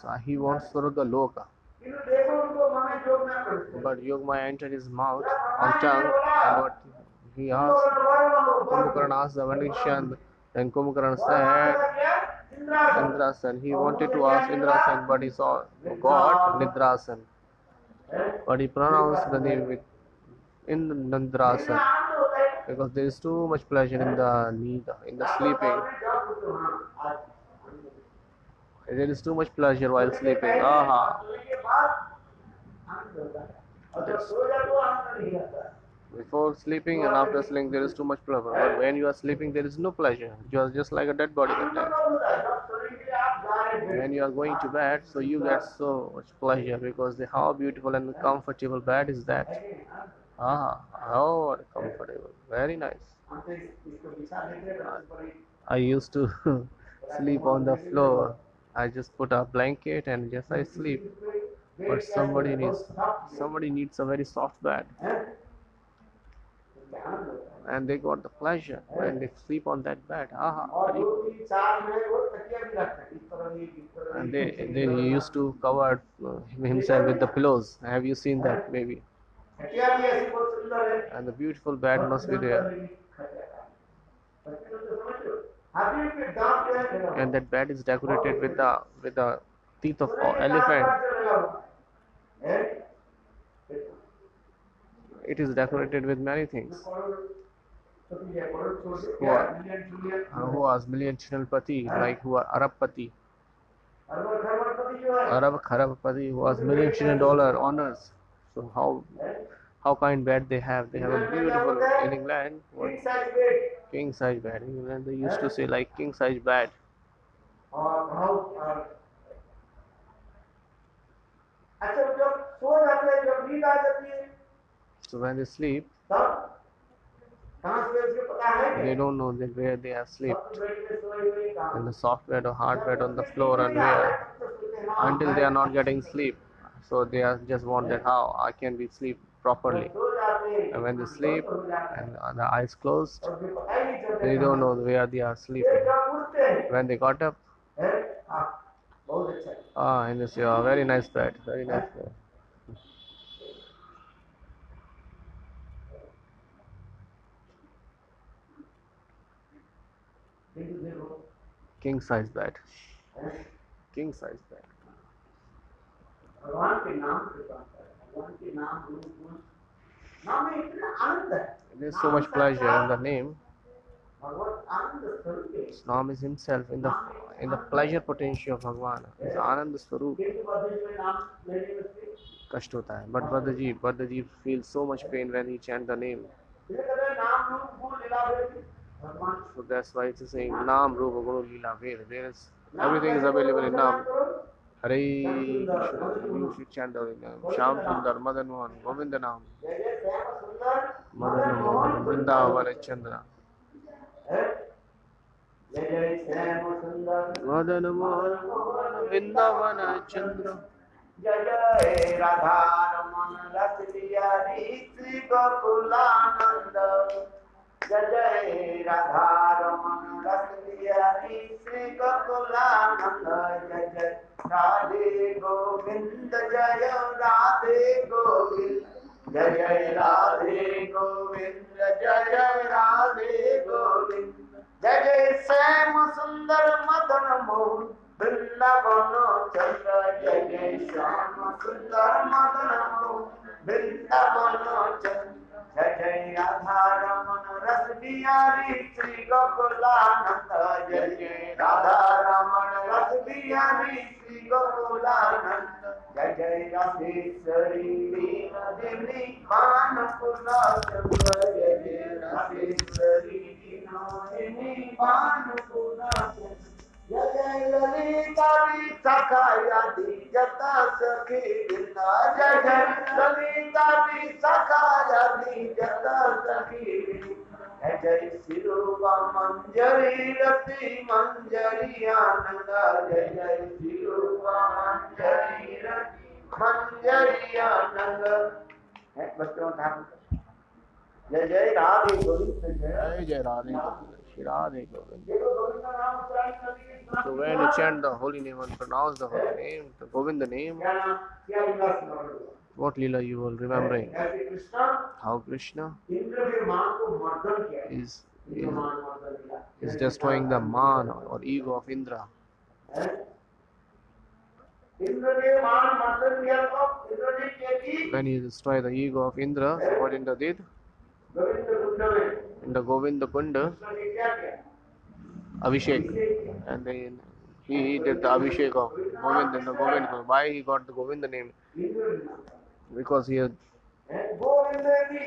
So he wants Swarga Loka. किंतु देखो उनको मन में जोग ना पड़े। But Yogmaya entered his mouth on tongue, and what he asked, Kumbhakarna asked the benediction. Then Kumbhakarna said Indrasan. He wanted to ask Indrasan, but he saw God Nidrasan. But he pronounced the name with Indrasan because there is too much pleasure in the sleeping. There is too much pleasure while sleeping. Aha. Before sleeping and after sleeping, there is too much pleasure. But when you are sleeping, there is no pleasure. You are just like a dead body that time. When you are going to bed, so you get so much pleasure because how beautiful and comfortable bed is that. Ah, how comfortable. Very nice. I used to sleep on the floor. I just put a blanket and just I sleep. But somebody needs a very soft bed. And they got the pleasure when they sleep on that bed. And they used to cover himself with the pillows. Have you seen that maybe? And the beautiful bed must be there. And that bed is decorated with the teeth of elephant. It is decorated with many things. Who was million Pati, like who are Arabpati. Arabpati who was $1 million honors. So how kind bed they have. They have a beautiful in England king size bed. In England they used to say like king size bed. So when they sleep, they don't know that where they have slept. In the soft bed or hard bed on the floor and where until they are not getting sleep. So they are just want that how I can be sleep properly. And when they sleep and the eyes closed, they don't know where they are sleeping. When they got up, and they say, oh, very nice bed, very nice bed. King size bed. King size bed. There's so much pleasure in the name. Nam is himself in the pleasure potential of Bhagwan. It's Ananda Swarup. कष्ट होता है. But Brother Ji feels so much pain when he chants the name. इसलिए कहते हैं नाम रूप गुण लीला भेद भगवान So that's why it's saying Naam Rupa Guru Leela Ved. There is everything is available in Naam. Hare Krishna. You should chant the name. Shyam Sundar, Madan Mohan, Govinda Naam, जय जय श्याम सुंदर Madan Mohan, Vrindavan Chandra, जय जय श्याम सुंदर Madan Mohan, Vrindavan Chandra. जय जय राधा रमन रस बिहारी श्री गोकुलानंद जय जय राधा रमन रस बिहारी श्री गोकुलानंद जय जय राधे गोविंद जय राधे गोविंद जय जय राधे गोविंद जय राधे गोविंद जय जय श्याम सुंदर मदन मोहन वृंदावन चंद्र जय जय श्याम सुंदर मदन मोहन वृंदावन चंद्र जय जय राधा रमन रस बिहारी श्री गोकुलानंद जय जय राधा रमन रस बिहारी श्री गोकुलानंद जय जय राधेश्वरी लीलादेवी मानकुला चंद्र जय जय राधेश्वरी लीलादेवी मानकुला चंद्र जय जय ललिता विशाखायादि जता सखी वृंदा जय जय ललिता विशाखायादि जता सखी जय जय शिरूपा मंजरी रति मंजरी आनंद जय जय शिरूपा मंजरी रति मंजरी आनंद है बच्चों का जय जय राधे गोविंद जय Jai Radhe Govinda, Shri Radhe Govinda. देखो गोविंद का नाम उच्चारण करने के So when you chant the holy name and pronounce the holy name, the Govinda name, क्या नाम क्या विलास नाम what Leela you will remembering? ऐसे कृष्ण How Krishna इंद्र के मान को मर्दन किया is इंद्र मान मर्दन किया is destroying the man or ego of Indra. हैं? इंद्र के मान मर्दन किया तो इंद्र ने क्या की When he destroyed the ego of Indra, so what Indra did? Govind कुंड में In the Govinda Kunda, Krishna ने क्या किया Abhishek, अभिषेक किया and then he did the Abhishek of Govinda in the Govinda Kunda. Why he got the Govinda name? Indra ने नाम Because he had हैं? गोविंद की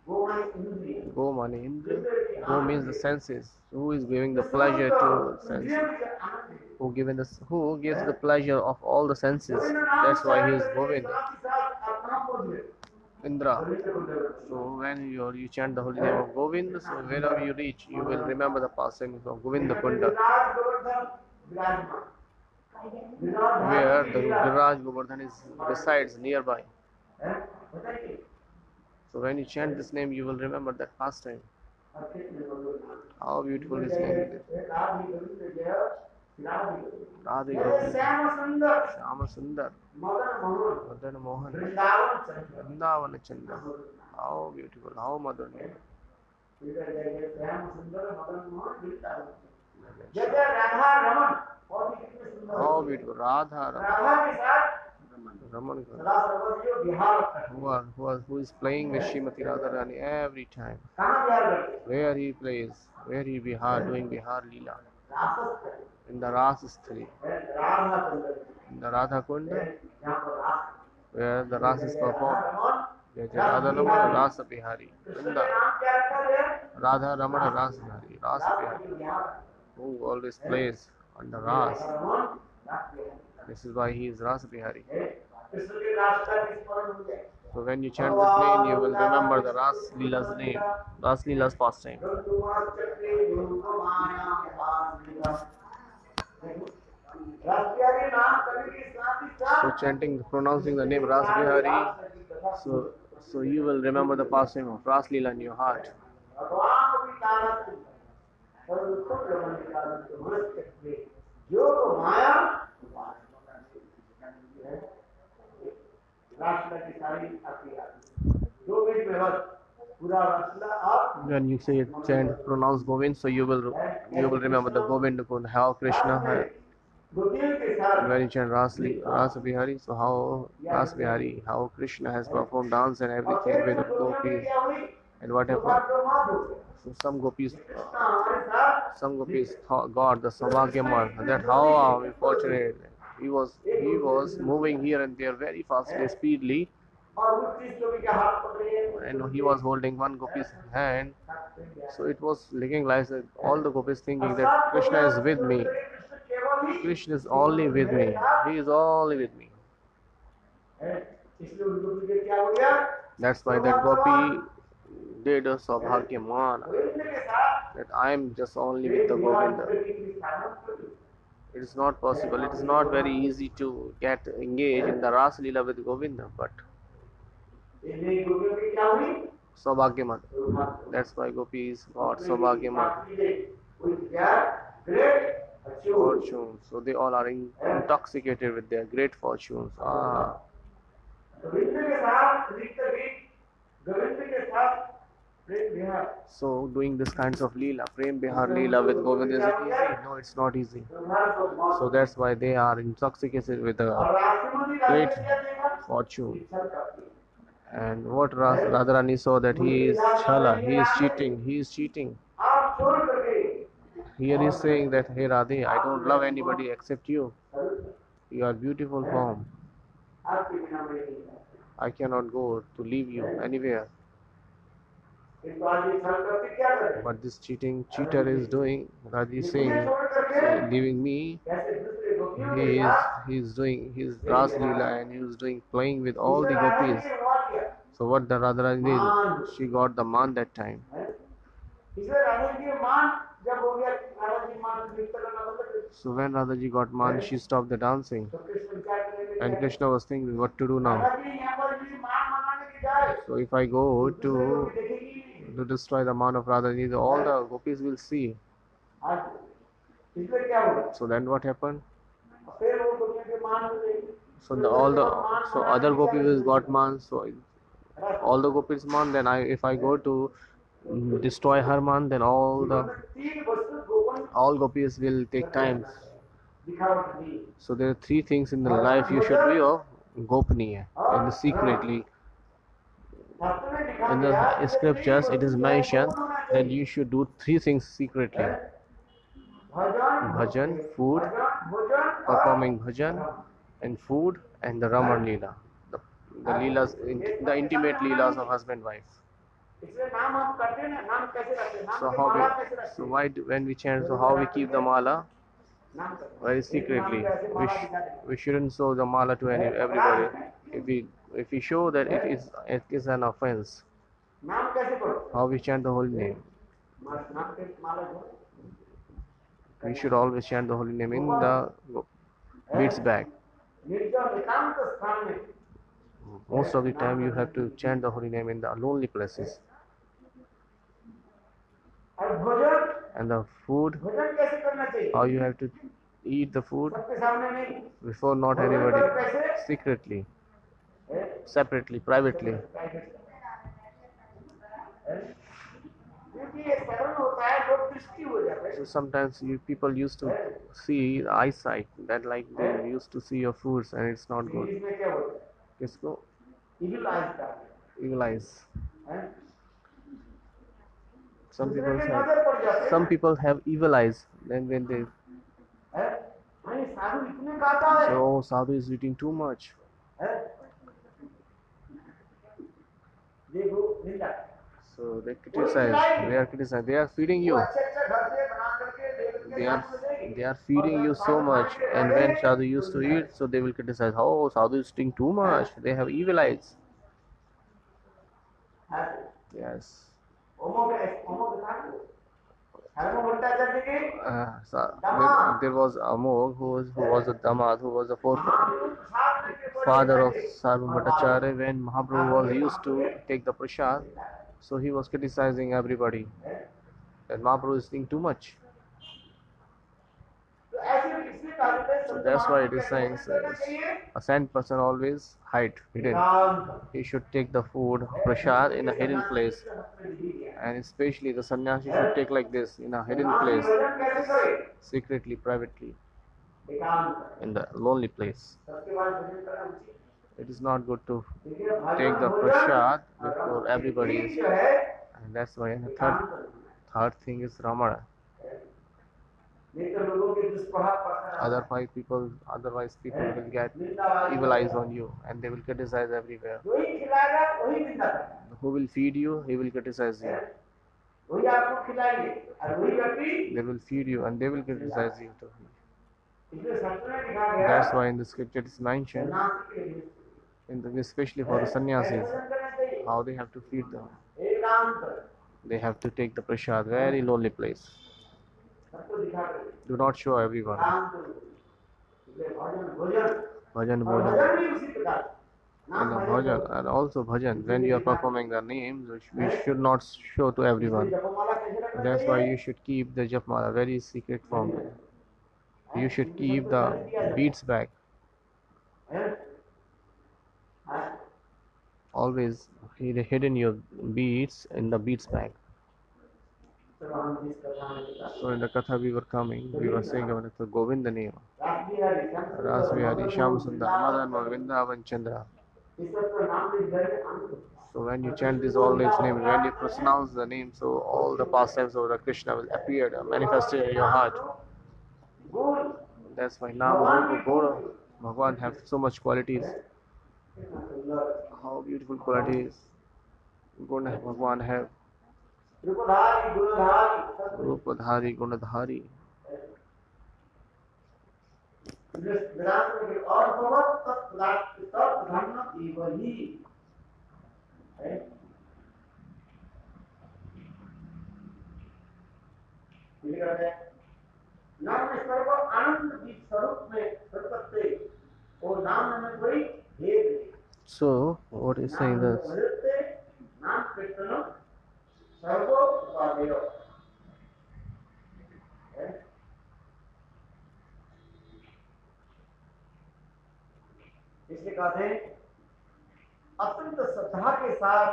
वो है इंद्रिय Go mane Indra. Go means the senses. Who is giving the pleasure to senses? Who gives the pleasure of all the senses? That's why he is Govinda. Indra. So when you chant the holy name of Govinda, so wherever you reach, you will remember the pastimes of Govinda Kunda, where the Viraj Govardhan is resides nearby. So when you chant this name, you will remember that pastime. How beautiful his name is. Radhe Govinda, Shyama Sundar, Madan Mohan, Vrindavan Chandra. How beautiful, how modern name. How beautiful, Radha Raman, who is playing with Srimati Radharani every time. Where he plays, where he Bihar, doing Bihar Leela. In the Rasasthali, in the Radha Kunda, where the Ras is performed. Radha Ramana Rasa Bihari. Kunda, Radha Ramana Rasa Bihari. Rasa Bihari. Who always plays on the Ras. This is why he is Rasa Bihari. So when you chant this name, you will remember the Ras Leela's name, Ras Leela's pastime. So chanting, pronouncing the name Ras Bihari, so you will remember the pastime of Ras Leela in your heart. When you say chant, pronounce Govind, so you will remember the Govind Kund, how Krishna had. When you chant Rasa Bihari, so how Ras Bihari, how Krishna has performed dance and everything with the gopis and whatever. So some gopis thought God, the Saubhagyaman, that how are we fortunate. he was moving here and there very fastly, speedily, और वो 30 गोपी के हाथ पकड़े and he was holding one gopi's hand. So it was looking like that all the gopis thinking that Krishna is with me. Krishna is only with me. He is only with me. इसलिए उन गोपी के क्या हो गया That's why that gopi did a Saubhagyaman, Govind के साथ that I am just only with the Govinda. It is not possible. It is not very easy to get engaged in the Ras Leela with Govinda, but ये नई गोपियों की क्या हुई Saubhagyaman. That's why gopis got Saubhagyaman great fortune. So they all are intoxicated with their great fortunes. Govind के साथ नित्य गीत गोविंद के साथ प्रेम विहार So doing this kinds of Leela, Prem Bihar Leela with Govinda, is it easy? No, it's not easy. So that's why they are intoxicated with the और राष्ट्रपति great क्या देखा fortune. And what Radharani saw that he is chala, he is cheating. आप छोड़ करके Here he is saying that, hey Radhe, I don't love anybody except you. You are beautiful form. आपके बिना मैं नहीं हूँ। I cannot go to leave you anywhere. किंतु आज ये छल करके क्या करें But this cheater is doing, Radhe is saying, छोड़ करके leaving me. कैसे दूसरे गोपियों के साथ He is doing his Ras Leela and he is doing playing with all the gopis. So what the Radharani did, she got the man that time. इसलिए राधा जी मान जब हो गया राधा जी मान नृत्य करना बंद कर दिया। So when Radhaji got man, she stopped the dancing. तो कृष्ण क्या करेंगे And Krishna was thinking what to do now. Radha ji यहाँ पर भी मान मनाने की जाए So if I go दूसरे लोग to देखेंगी destroy the man of Radharani, all the gopis will see. आज इसलिए क्या होगा So then what happened? फिर वो गोपियों के मान मिलेगी So other gopis got man. So all the gopis man. Then if I go to destroy her man, then all तीन वस्तु गोपन gopis will take time. दिखावट दी So there are three things in the life you should be of gopaniya and secretly. वास्तव में दिखा In the scriptures, it is mentioned that you should do three things secretly: bhajan bhajan, food, भोजन performing bhajan, and food, and the Raman Leela, the leelas, the intimate leelas of husband wife. इसलिए नाम हम करते हैं ना नाम कैसे रखते हैं नाम So की how माला कैसे रखते so why when we chant, so how we keep the mala? हैं नाम करते हैं Very secretly. नाम कैसे माला दिखा देंगे We shouldn't show the mala to everybody. If we show that it is an offense, नाम कैसे करो how we chant the holy name? नाम के माला जो We should always chant the holy name in the beats bag. निर्जन एकांत स्थान में Most of the time you have to chant the holy name in the lonely places. और भोजन And the food, भोजन कैसे करना चाहिए how you have to eat the food सबके सामने नहीं before not anybody, secretly, separately, privately. क्योंकि ये सरल होता है लोग दृष्टि हो जाते हैं So sometimes people used to see the eyesight, that like they used to see your foods and it's not good. इसमें क्या होता है Kisko? इविल आइज का Evil eyes. है Some दूसरे people पे have, नजर पड़ जाते हैं some people have evil eyes. Then when they है भाई साधु इतने खाता है say, oh, sadhu is eating too much. है देखो निंदा So they criticize. They are criticizing. They are feeding you. अच्छे अच्छे घर से बना करके दे करके They साथ में देंगे they are feeding you so much. And when sadhu used to eat, so they will criticize. Oh, sadhu is eating too much. They have evil eyes. Yes. ओमो के साथ हरमो भट्टाचार्य के There was Amog who was a damad, who was a father of Sarvam Bhattacharya. When Mahaprabhu was used to take the prasad, so he was criticizing everybody that Mahaprabhu is eating too much. तो ऐसे इसलिए कहा जाता है So that's why it is saying a saint person always hidden. He should take the food prasad in a hidden place, and especially the sannyasi should take like this in a hidden place, भजन कैसे करे secretly, privately, एकांत in the lonely place. सबके बाद भजन करना उचित It is not good to देखिए भजन take the भोजन prasad before everybody ये is, जो है and that's why the एकांत third thing is Ramana. नहीं तो लोगों के दुष्प्रभाव पड़ता Otherwise people will get evil eyes on you and they will criticize everywhere. जो ही खिलाएगा वही निंदा करेगा, Who will feed you, he will criticize you. वही आपको खिलाएंगे और वही व्यक्ति, They will feed you and they will criticize you too. इसलिए शास्त्र में लिखा गया That's why in the scripture it is mentioned, सन्यासी के लिए especially for the sannyasis, भजन करना चाहिए, how they have to feed them. एकांत They have to take the prasad, very lonely place. सबको दिखा कर Do not show everyone. एकांत, इसलिए भजन भोजन Bhajan, और bhajan. भजन भी उसी प्रकार And the bhajan, and also bhajan, when you are performing the names, which we should not show to everyone. जपमाला कैसे रखना That's why चाहिए? you should keep the japmala very secret form. You should keep the beads bag. हैं? हाँ? Always hidden your beads in the beads bag. तो हम जिस कथा में लिखा, So in the katha we were coming, we were saying about the Govinda name. Rasbihari, Shyam Rasbihari, Shyam Sundar, Madan, Vrindavan, Chandra. इस सब का नाम लिख करके हम So when you chant this all names name, when you pronounce the name, so all the pastimes of the Krishna will appear, manifested in your heart. गुण That's why now Rupa Gora Bhagwan have so much qualities. कितना सुंदर, How beautiful qualities Guna Bhagwan have. रूपधारी गुणधारी सब Rupadhari, Gunadhari. वेदांत में और बहुत तत्व धर्म की वही है, नाम में सर्व आनंद की स्वरूप में प्रकटते और नाम में कोई भेद नहीं। So what is saying नाम this? भजते, नाम कीर्तन सर्वोपादेय है। इसलिए कहते हैं अत्यंत श्रद्धा के साथ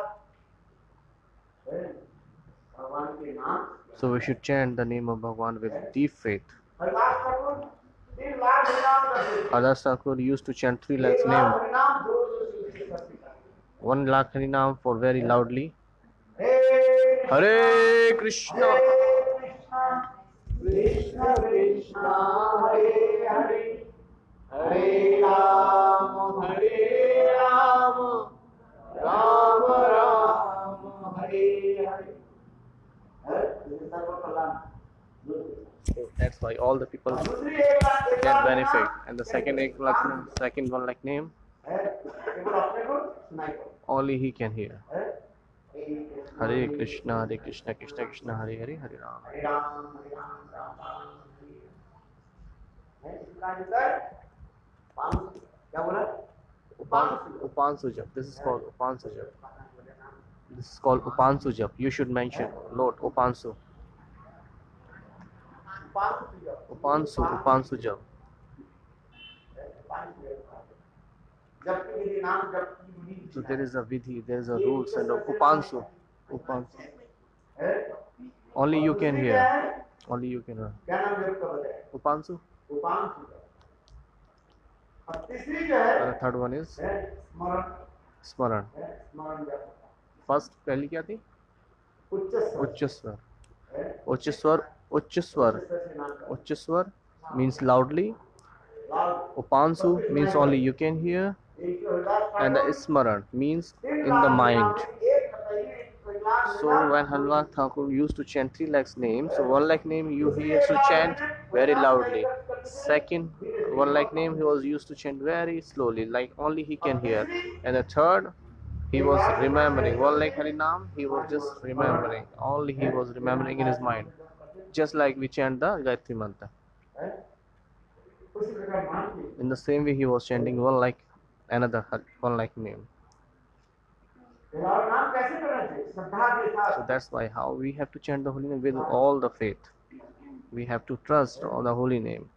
है, भगवान के नाम So we should chant the name of Bhagwan with deep faith. Haridas Thakur 3 lakh हरिनाम करते थे। Adas Thakur used to chant 3 lakhs 1 lakh name, हरिनाम जोर जोर से उसी करते थे। 1 lakh Harinam for very loudly. Hey Hare Krishna. Krishna Krishna Hare Hare Hare Ram Ram Ram Hare Hare. So that's why all the people दूसरी 1 lakh get benefit. And the second 1 lakh, second 1 lakh name, केवल अपने को सुनाई दो। only he can hear. है? Hare Krishna, Krishna Krishna, Hare Hare, Hare Ram. हरे राम राम राम है। इसका answer क्या बोला? Upansujap. This is called Upansujap. This is called Upansujap. You should mention Lord Upansu. Upansujap. जबकि यदि नाम जबकि विधि So there is a vidhi, there is a rules and Upansu. है। Only you can दूसरी hear. क्या है? Only you can hear. क्या नाम जब का बताया? Upansu. उपांशु। और तीसरी जो है And the third one is स्मरण Smaran. है, स्मरण जप First पहली क्या थी? उच्च स्वर Uchchaswar. है। Uchchaswar. Uchchaswar. उच्च स्वर से नाम का Uchchaswar means loudly. लाभ Upansu means only you can hear. एक Haridas And the Smaran means in the mind. So when Hanuman Thakur used to chant 3 lakhs names, so 1 lakh name he used to chant very loudly. Second 1 lakh name he was used to chant very slowly, like only he can hear. And the third he was remembering 1 lakh Harinam, he was just remembering. Only he was remembering in his mind. Just like we chant the Gayatri Mantra. उसी प्रकार मान ली। In the same way he was chanting 1 lakh another 1 lakh name. और नाम कैसे करना चाहिए? श्रद्धा के साथ। So that's why how we have to chant the holy name with all the faith. We have to trust on the holy name.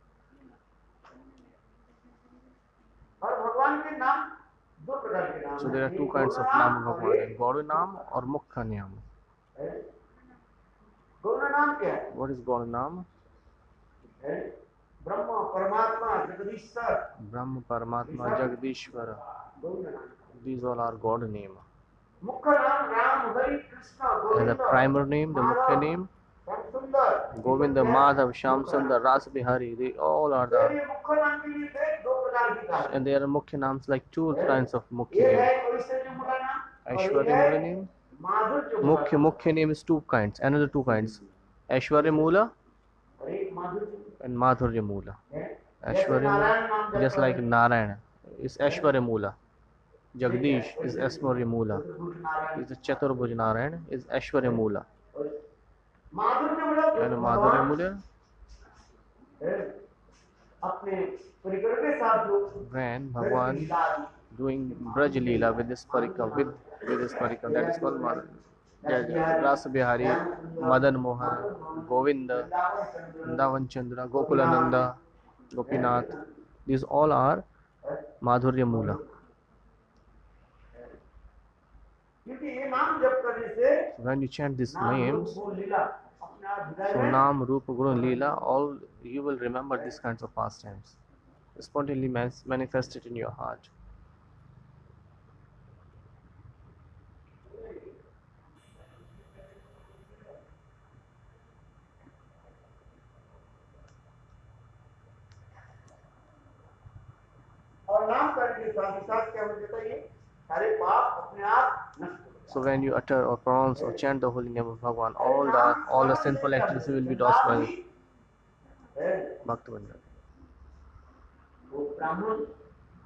और भगवान के नाम 2 प्रकार के नाम So there are 2 kinds of नाम भगवान, गौड़ नाम और मुख्य नाम. गौण नाम क्या है? What is गौड़ नाम? ब्रह्म परमात्मा जगदीश्वर Brahma, Paramatma, Jagadishwara. गौण नाम। These all are God name. मुख्य नाम Ram Hari Krishna And the Govind primer name, the mukhya name, Shyam सुंदर, Govinda, Madhav, Shyam Sundar, Ras Bihari, they all are ये the, मुख्य नाम के लिए थे दो प्रकार की कहा and there are Mukhya names like two kinds of Mukhya ये है name. ऐश्वर्य मूला नाम और Aishwarya ये है Mula name, माधुर्य मूला Mukhya name is two kinds, another two kinds. Aishwarya Mula और एक माधुर्य and Madhurya Mula. है Aishwarya नारायण Mula, नाम just जपते like हैं। Narayana is Aishwarya Mula. Jagdish is Aishwarya Mula. चतुर्भुज Narayan Is the Chaturbhuj Narayana is Aishwarya Mula. और माधुर्य मूला जो And Madhurya भगवान Mula, है, अपने परिकर के साथ जो when Bhagwan doing Braj Leela with this parika, with this parika, that is called Ras Bihari, Madan Mohan, Govinda, Vrindavan Chandra, Gokulananda, Gopinath. These all are Madhurya Mula. क्योंकि ये नाम जप करने से When you chant these नाम names, रूप गुण लीला अपने आप हृदय so में Nam, Rupa, Guna, Leela, all you will remember these kinds of pastimes. Spontaneously manifested in your heart. और नाम करने के साथ ही साथ क्या हो जाता है ये सारे पाप अपने आप नष्ट हो जाते हैं। So when you utter or pronounce or chant the holy name of Bhagwan, all the sinful activities will be lost by है, Bhakta Bandhan. वो ब्राह्मण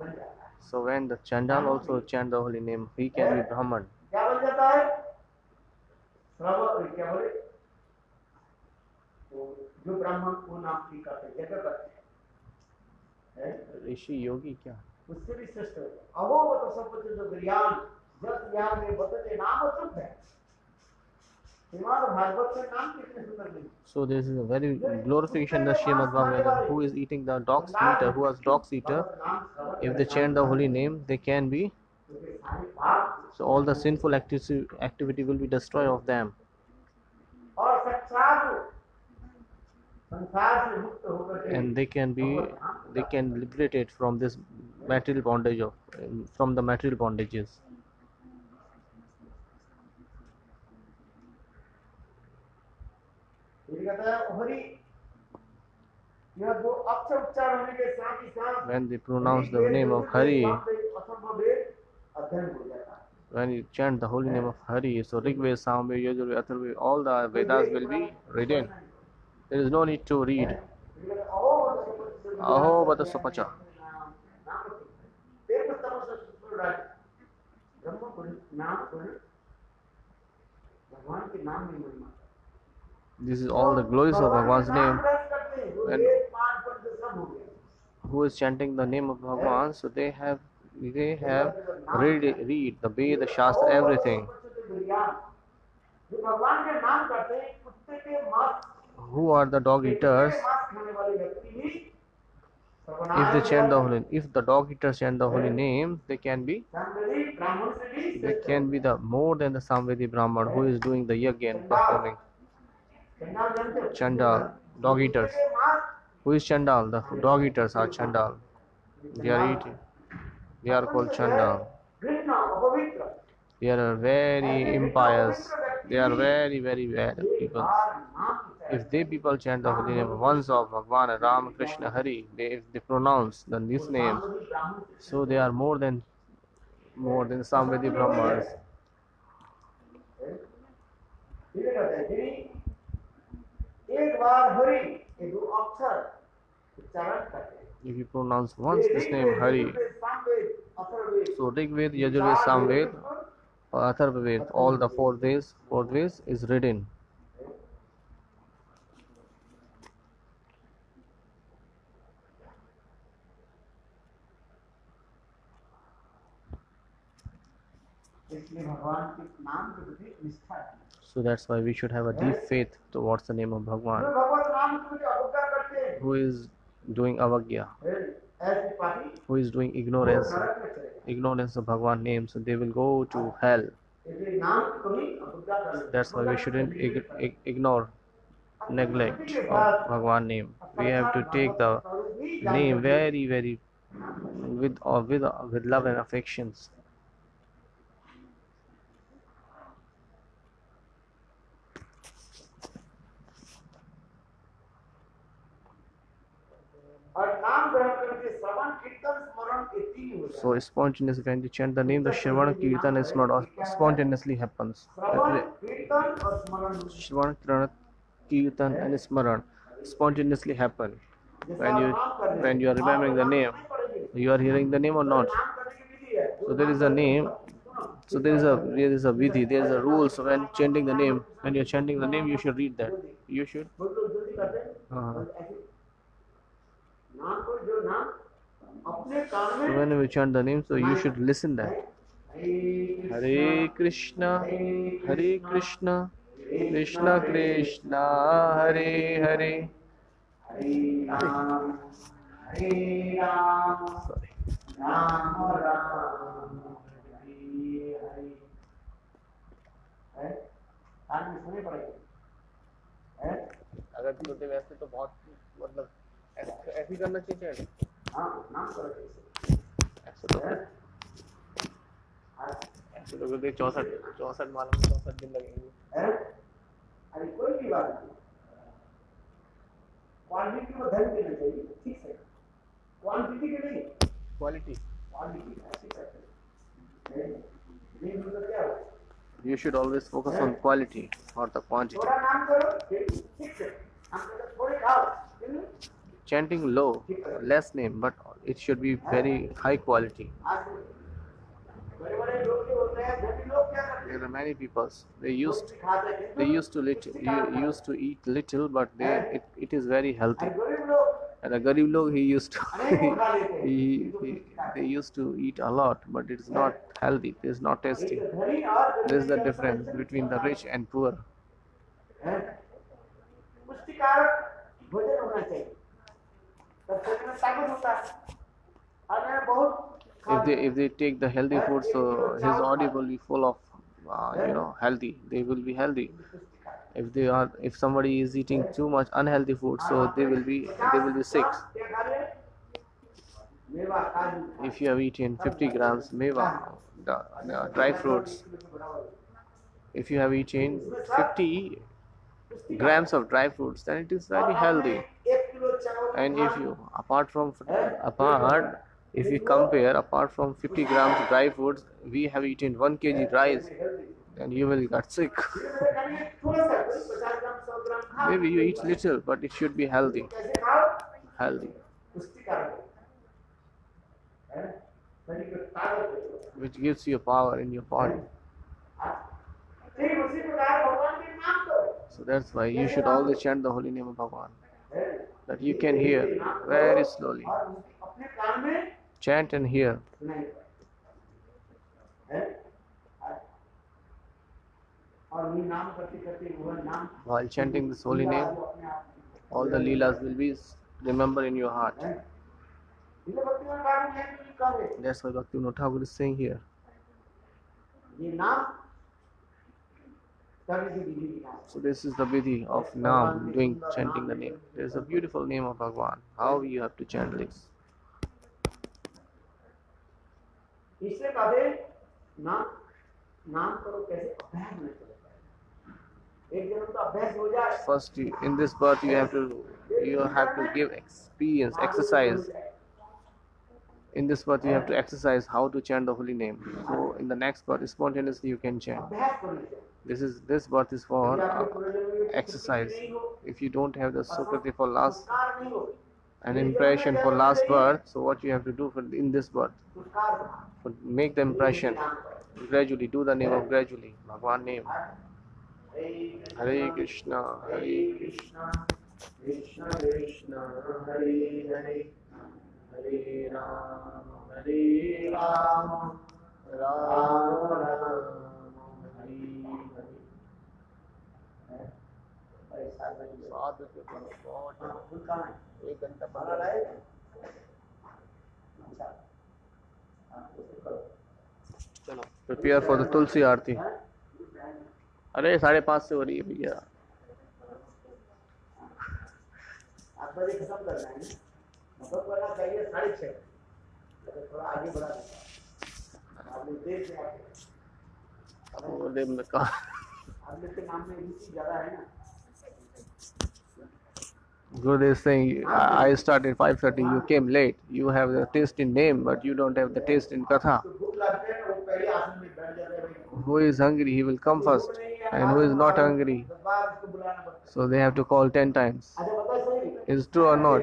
बन जाता है। So when the Chandal also chant the holy name, he can be Brahman. क्या बन जाता है क्या बोले तो जो ब्राह्मण को नाम की करते जगह करते हैं Rishi Yogi kya? उससे भी श्रेष्ठ अहो वो तो सब जो ज्ञान जस ज्ञान में बदले नाम चुप है श्रीमद् भागवत के नाम कितने सुंदर नहीं। So this is a very glorification in the Srimad Bhagavatam. Who is eating the dog's eater, who was dog's eater, if they chant the holy name, they can be. So all the sinful activity will be destroyed of them. और साक्षात संसार से मुक्त होकर के And they can liberate it from this material bondage from the material bondages. ये कहता है हरि यह दो अक्षर उच्चारण होने के साथ ही साथ When they pronounce the name of Hari, असंभव वेद अध्ययन हो जाता है। when you chant the holy name of Hari, so Rigveda, Samveda, Yajurveda, Atharvaveda, all the Vedas will be written. There is no need to read. Aho Bata Sapacha. भगवान के नाम में महिमा This is all the glories of Bhagwan's name. when Who is chanting the name of Bhagwan, so they have read the Veda, the Shastra, everything. जो भगवान के नाम करते हैं कुत्ते के मांस Who are the dog eaters? खाने वाले व्यक्ति भी If they chant the holy, if the dog eaters chant the holy name, they can be the more than the Samvedi Brahman who is doing the yajna and performing. Chandal, dog eaters. Who is Chandal? The dog eaters are Chandal. They are eating. They are called Chandal. They are very impious. They are very, very bad people. If they people chant the holy name once of Bhagwan Ram Krishna Hari, if they pronounce this name, so they are more than Samvedi Brahmanas. एक बार हरि ये दो अक्षर उच्चारण करते हैं। If you pronounce once this name Hari, so Rigved, Yajurved, Samved, Atharvaved, all the four Veds is written. So that's why we should have a deep faith towards the name of Bhagwan. Who is doing avagya, who is doing ignorance of Bhagwan name, so they will go to hell. That's why we shouldn't ignore, neglect of Bhagwan name. We have to take the name very, very with love and affections. ये श्रवण कीर्तन स्मरण ये तीन हो जाए। So spontaneous, when you chant the name, the Shravana Kirtan and Smरण spontaneously happens. श्रवण कीर्तन और स्मरण Shravana Kirtan and Smaran spontaneously happen when you are remembering the name. You are hearing the name or not? नाम करने की विधि है। So there is a name. So there is a vidhi. There is a rule. So when chanting the name, when you are chanting the name, you should read that. You should. बहुत लोग जल्दी करते हैं। ऐसे नाम को जो नाम अपने कान So में whenever you chant the name, so you should listen that. Hare Krishna, Krishna Krishna, Hare Hare. Hare Ram Sorry. Ram Ram Hare Hare है कान में सुने पड़ेगा है। अगर बोलते वैसे तो बहुत मतलब ऐसे ही करना चाहिए। हाँ नाम करो ऐसे तो ऐसे तो बोलते 64 मालूम 64 दिन लगेंगे। है। अरे कोई भी बात नहीं, क्वालिटी को ध्यान देना चाहिए। ठीक है, क्वांटिटी के नहीं, क्वालिटी क्वालिटी ऐसी करते हैं। ये मतलब क्या है? You should always focus on quality or the quantity. थोड़ा नाम करो ठीक है, हम थोड़े खाओ। Chanting low, less name, but it should be very high quality. बड़े-बड़े लोग जो होते हैं, धनी लोग क्या करते हैं? There are many people. They used खाते हैं। to eat little, but it is very healthy. और गरीब लोग And a garib log, he used to अनेकों खा लेते हैं। they used to eat a lot, but it is not healthy. It is not tasty. एक धनी और This is the difference between the rich and poor. है। पुष्टिकारक भोजन होना चाहिए, तब शरीर में ताकत होता है। और मैं बहुत If they take the healthy food, so his body will be full of healthy. They will be healthy. If somebody is eating too much unhealthy food, so they will be sick. क्या खा रहे हैं? मेवा काजू। If you have eaten 50 grams meva, the dry fruits, if you have eaten 50 grams of dry fruits, then it is very healthy. 1 kilo चावल And if you if you compare apart from 50 grams dry foods, we have eaten 1 kg rice, then you will get sick. थोड़ा सा 50 ग्राम 100 ग्राम खाओ। Maybe you eat little, but it should be healthy. कैसे खाओ? Healthy, पुष्टिकारक है, शरीर को ताकत देगा। which gives you power in your body. ठीक उसी प्रकार भगवान के नाम करो। So that's why you should always chant the holy name of Bhagwan, that you can hear very slowly. और अपने कान में Chant and hear. सुनाई है। और ये नाम करते करते वह नाम While chanting this holy name, अपने आप all the leelas will be remembered in your heart. है। इसे भक्तिमान कारण है कि करे That's why Bhaktivinoda Thakur is saying here. ये नाम करने की विधि दिखाई। So this is the vidhi of Naam, chanting the name. There is a beautiful name of Bhagwan. How you have to chant this? इससे कहते नाम करो कैसे अभ्यास में चले जाए। एक जन्म तो अभ्यास हो जाए। First, in this birth, you have to give experience, exercise. In this birth, you have to exercise how to chant the holy name. So in the next birth, spontaneously you can chant. अभ्यास करने से This birth is for exercise. If you don't have the sukriti for last संस्कार नहीं हो, an impression for last birth, so what you have to do in this birth? संस्कार Make the impression gradually. Do the name of gradually. Bhagwan name. Hare Krishna, Hare Krishna, Krishna Krishna Hare Hare Hare Ram Ram Ram Hare Hare. एक घंटा पढ़ा रहा है। चलो prepare for the Tulsi Aarti. अरे 5:30 से हो रही है भैया। आप बजे खत्म करना है, मतलब करना चाहिए 6:30, लेकिन थोड़ा आगे बढ़ा देता हूँ। आपने देर से आके बोले मैं कहा आपने के नाम में रुचि ज्यादा है ना। Gurudev is saying, I started 5:30, you came late. You have the taste in name, but you don't have the taste in katha. तो भूख लगते हैं वो पहले आसन में बैठ जाते हैं भाई। Who is hungry, he will come first. And who is not hungry, 10 बार इसको बुलाना पड़ता है। so they have to call 10 times. अच्छा पता है सही? Is it true or not?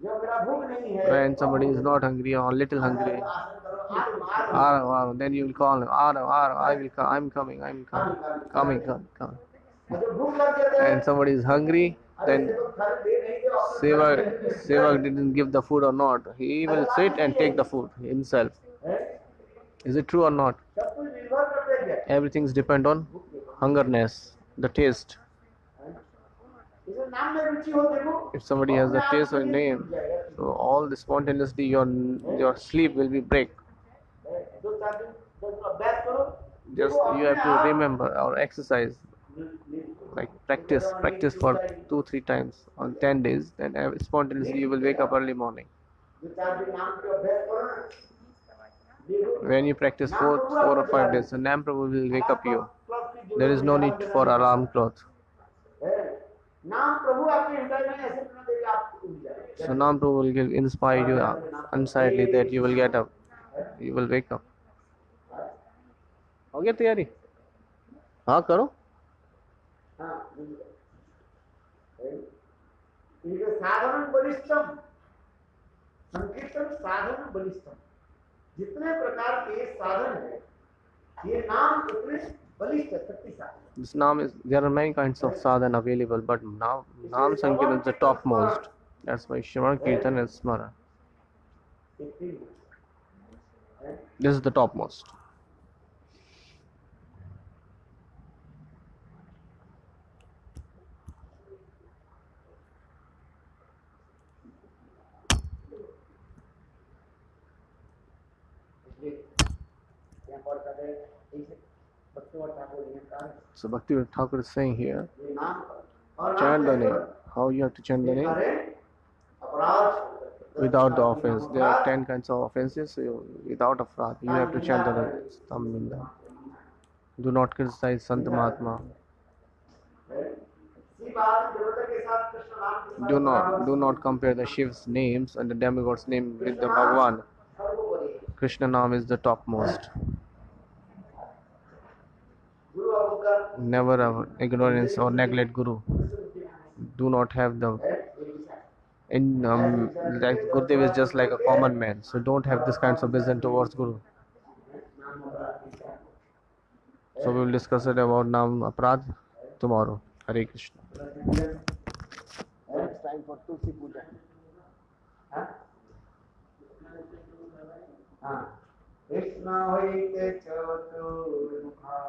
जब मेरा भूख नहीं है When somebody is not hungry or little hungry, आसन करो, आर मार। then you will call him, I will come, I'm coming, coming. अच्छा भूख लग जाता है। And somebody is hungry, then तो खाली दे नहीं दे और Sevak didn't give the food or not. He will sit and take the food himself. है? Is it true or not? सब कुछ निर्भर करते हैं क्या? Everything's depend on hungerness, the taste. इसे नाम में रुचि हो देखो। If somebody has the taste or name, so all the spontaneously your sleep will be break. दो चार दिन बस अभ्यास करो। Just you have to remember or exercise, like practice for 2-3 times on 10 days, then spontaneously you will wake up early morning. दो चार दिन नाम के अभ्यास करो ना। देखो When you practice 4 or 5 days, so Nam Prabhu will wake up you. There is no need for alarm clock. नाम प्रभु आपके हृदय में ऐसे बना देगा आपको उठ जाएगा। So Nam Prabhu will inspire you unsightly that you will get up, you will wake up. हो गया तैयारी? हाँ करो. हाँ इनके साधन बलिष्ठम, संकीर्तन साधन बलिष्ठम, जितने प्रकार के साधन है ये नाम उतने बलिष्ठ शक्तिशाली। This Nam is, there are many kinds of sadhana available, but Nam Sankirtan is the topmost. That's why Shravan, Kirtan and Smara. This is the topmost. So Bhakti Thakur is saying here, chant the name. How you have to chant the name? Without the offense. There are 10 kinds of offenses. So without apradh, you have to chant the name. Do not criticize Sant Mahatma. Do not compare the Shiv's names and the demigod's name with the Bhagwan. Krishna Nam is the topmost. Never have ignorance or neglect Guru. Do not have the like Gurudev is just like a common man, so don't have this kinds of vision towards Guru. So we will discuss it about Nam Aprad tomorrow. Hare Krishna. It's time for Tulsi Puja. Krishna hoite chaturmukha,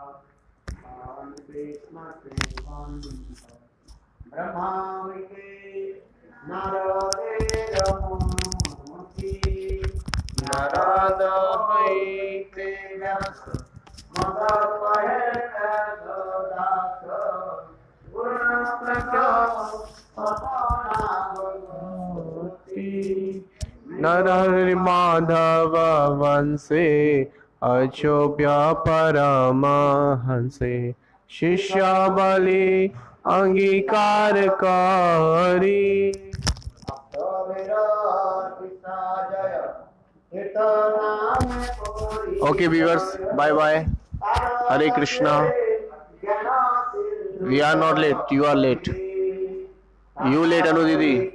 Krishna Brahma hoite Narada Murti, Narada hoite Vyasa, Madhapayana Godaka, Gurna Prakya Apana Bhagavati. Narahari Madhava Vanse Achopya Paramahanse Shishya Bali Angikar Kari. Okay viewers, bye bye. Hare Krishna. We are not late, you are late. You late Anu Didi.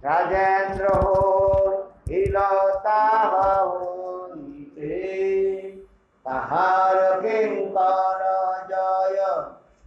Rajendra हो हिलता हो तहार किंका